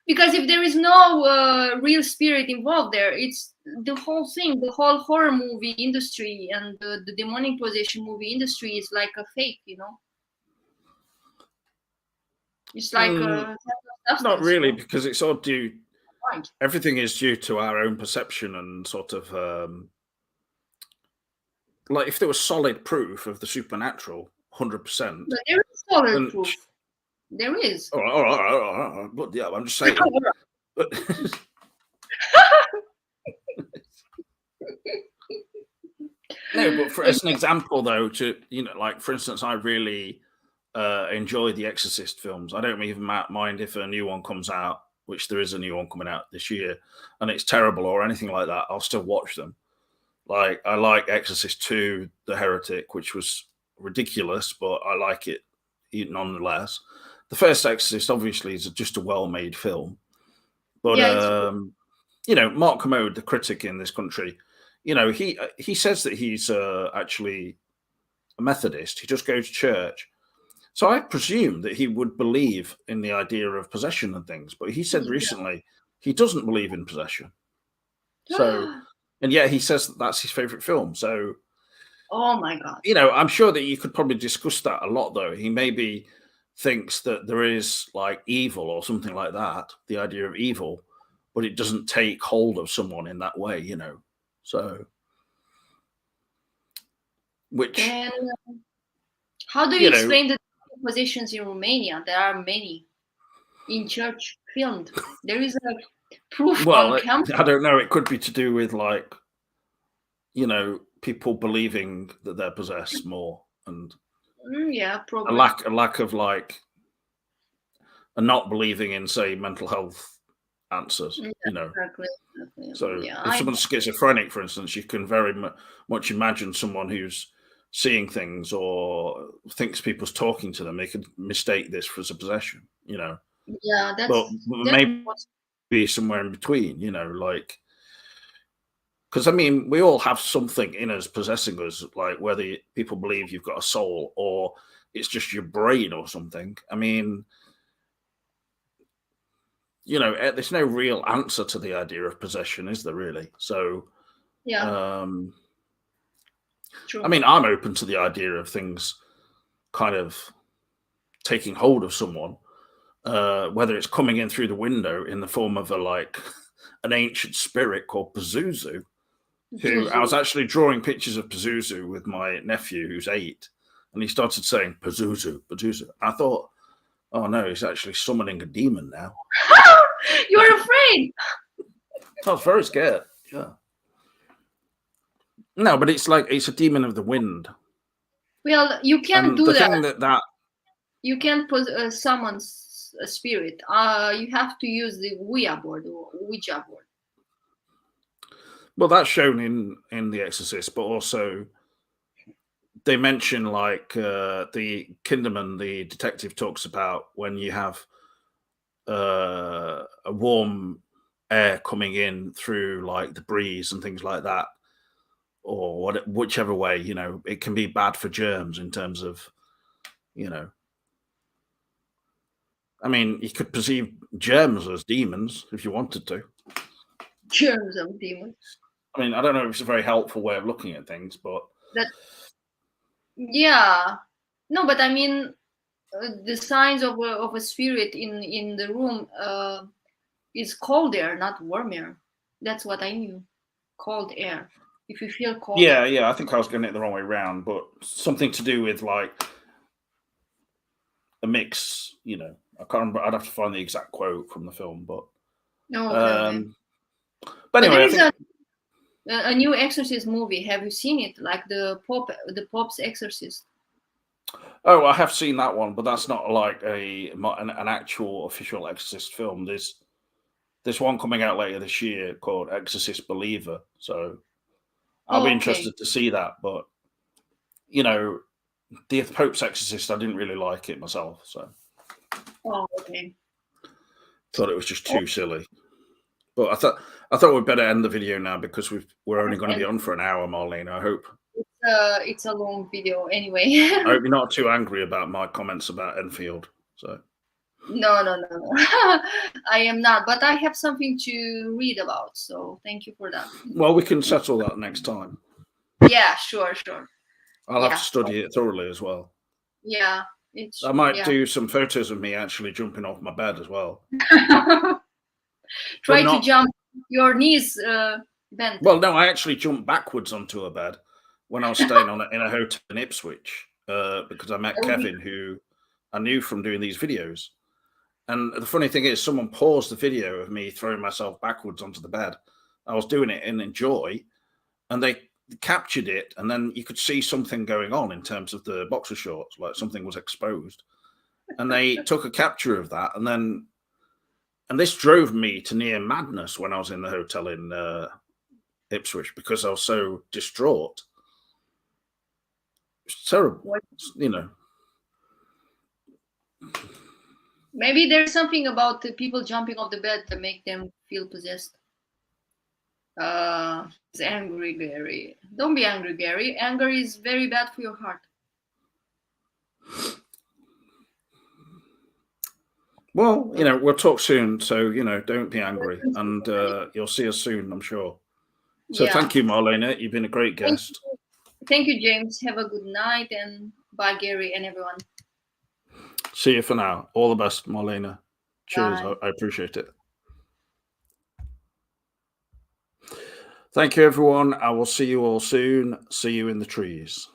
because if there is no real spirit involved there, it's the whole thing. The whole horror movie industry and the demonic possession movie industry is like a fake, It's like a Not substance, really, because it's all due. Right. Everything is due to our own perception and sort of like if there was solid proof of the supernatural, 100%. But there is solid then proof. There is. all right. But yeah, I'm just saying. But no, but as an example, though, like for instance, I really enjoy the Exorcist films. I don't even mind if a new one comes out, which there is a new one coming out this year, and it's terrible or anything like that. I'll still watch them. Like I like Exorcist 2, The Heretic, which was ridiculous, but I like it nonetheless. The first Exorcist, obviously, is just a well-made film, but Mark Kermode, the critic in this country, he says that he's actually a Methodist. He just goes to church. So I presume that he would believe in the idea of possession and things, but he said recently he doesn't believe in possession. So, and yet he says that that's his favorite film. So, oh my God. I'm sure that you could probably discuss that a lot, though. He maybe thinks that there is like evil or something like that, the idea of evil, but it doesn't take hold of someone in that way, So, which. And how do you explain the positions in Romania? There are many in church filmed. There is a proof on camera. I don't know. It could be to do with like, people believing that they're possessed more, and probably a lack of like, a not believing in, say, mental health answers, Yeah, you know. exactly. So Yeah, if someone's schizophrenic, for instance, you can very much imagine someone who's seeing things or thinks people's talking to them. They could mistake this for a possession, you know. yeah, But that's maybe somewhere in between, you know, like, because I mean, we all have something in us possessing us, like whether people believe you've got a soul or it's just your brain or something. I mean, you know, there's no real answer to the idea of possession, is there really? So, yeah, um, I true. mean, I'm open to the idea of things kind of taking hold of someone, whether it's coming in through the window in the form of an ancient spirit called Pazuzu, who I Zuzu. was actually drawing pictures of Pazuzu with my nephew who's 8, and he started saying Pazuzu, Pazuzu. I thought, oh no, he's actually summoning a demon now. You're afraid. I was very scared. Yeah. No, but it's like it's a demon of the wind. Well, you can't And do the that. thing that You can't summon a spirit. You have to use the Ouija board or Ouija board. well, that's shown in The Exorcist, but also they mention the Kinderman, the detective, talks about when you have a warm air coming in through like the breeze and things like that, or whichever way, you know, it can be bad for germs in terms of, you know, I mean, you could perceive germs as demons if you wanted to. Germs of demons. I mean, I don't know if it's a very helpful way of looking at things, but That yeah. No, but I mean the signs of a spirit in the room is cold air, not warm air. That's what I knew. Cold air. If you feel cold air. yeah, I think I was getting it the wrong way round, but something to do with like a mix, you know. I can't remember. I'd have to find the exact quote from the film, but No, okay. but But there anyway, I is think a new Exorcist movie. Have you seen it? Like the Pope's Exorcist. oh, I have seen that one, but that's not like an actual official Exorcist film. There's one coming out later this year called Exorcist Believer, so I'll be Oh, okay. interested to see that. But you know, the Pope's Exorcist, I didn't really like it myself, so Oh, okay. thought it was just Oh, too silly. But I thought we'd better end the video now because we're only going to be and on for an hour, Marlena. it's a long video anyway. I hope you're not too angry about my comments about Enfield. So No. I am not, but I have something to read about. So thank you for that. well, we can settle that next time. Yeah, sure. I'll have Yeah, to study it thoroughly as well. yeah. It's I might yeah. do some photos of me actually jumping off my bed as well. Try to not jump. Your knees bent. well, no, I actually jumped backwards onto a bed when I was staying in a hotel in Ipswich because I met Oh, Kevin, who I knew from doing these videos. And the funny thing is, someone paused the video of me throwing myself backwards onto the bed. I was doing it in enjoy, and they captured it, and then you could see something going on in terms of the boxer shorts, like something was exposed. And they took a capture of that, and this drove me to near madness when I was in the hotel in Ipswich because I was so distraught. It's terrible, what? you know. Maybe there's something about the people jumping off the bed that make them feel possessed. He's angry, Gary. Don't be angry, Gary. Anger is very bad for your heart. Well, you know, we'll talk soon, so you know, don't be angry, and you'll see us soon, I'm sure. So Yeah. thank you, Marlena. You've been a great guest. Thank you, James. Have a good night, and bye, Gary, and everyone. See you for now. All the best, Marlena. Cheers. Bye. I appreciate it. Thank you, everyone. I will see you all soon. See you in the trees.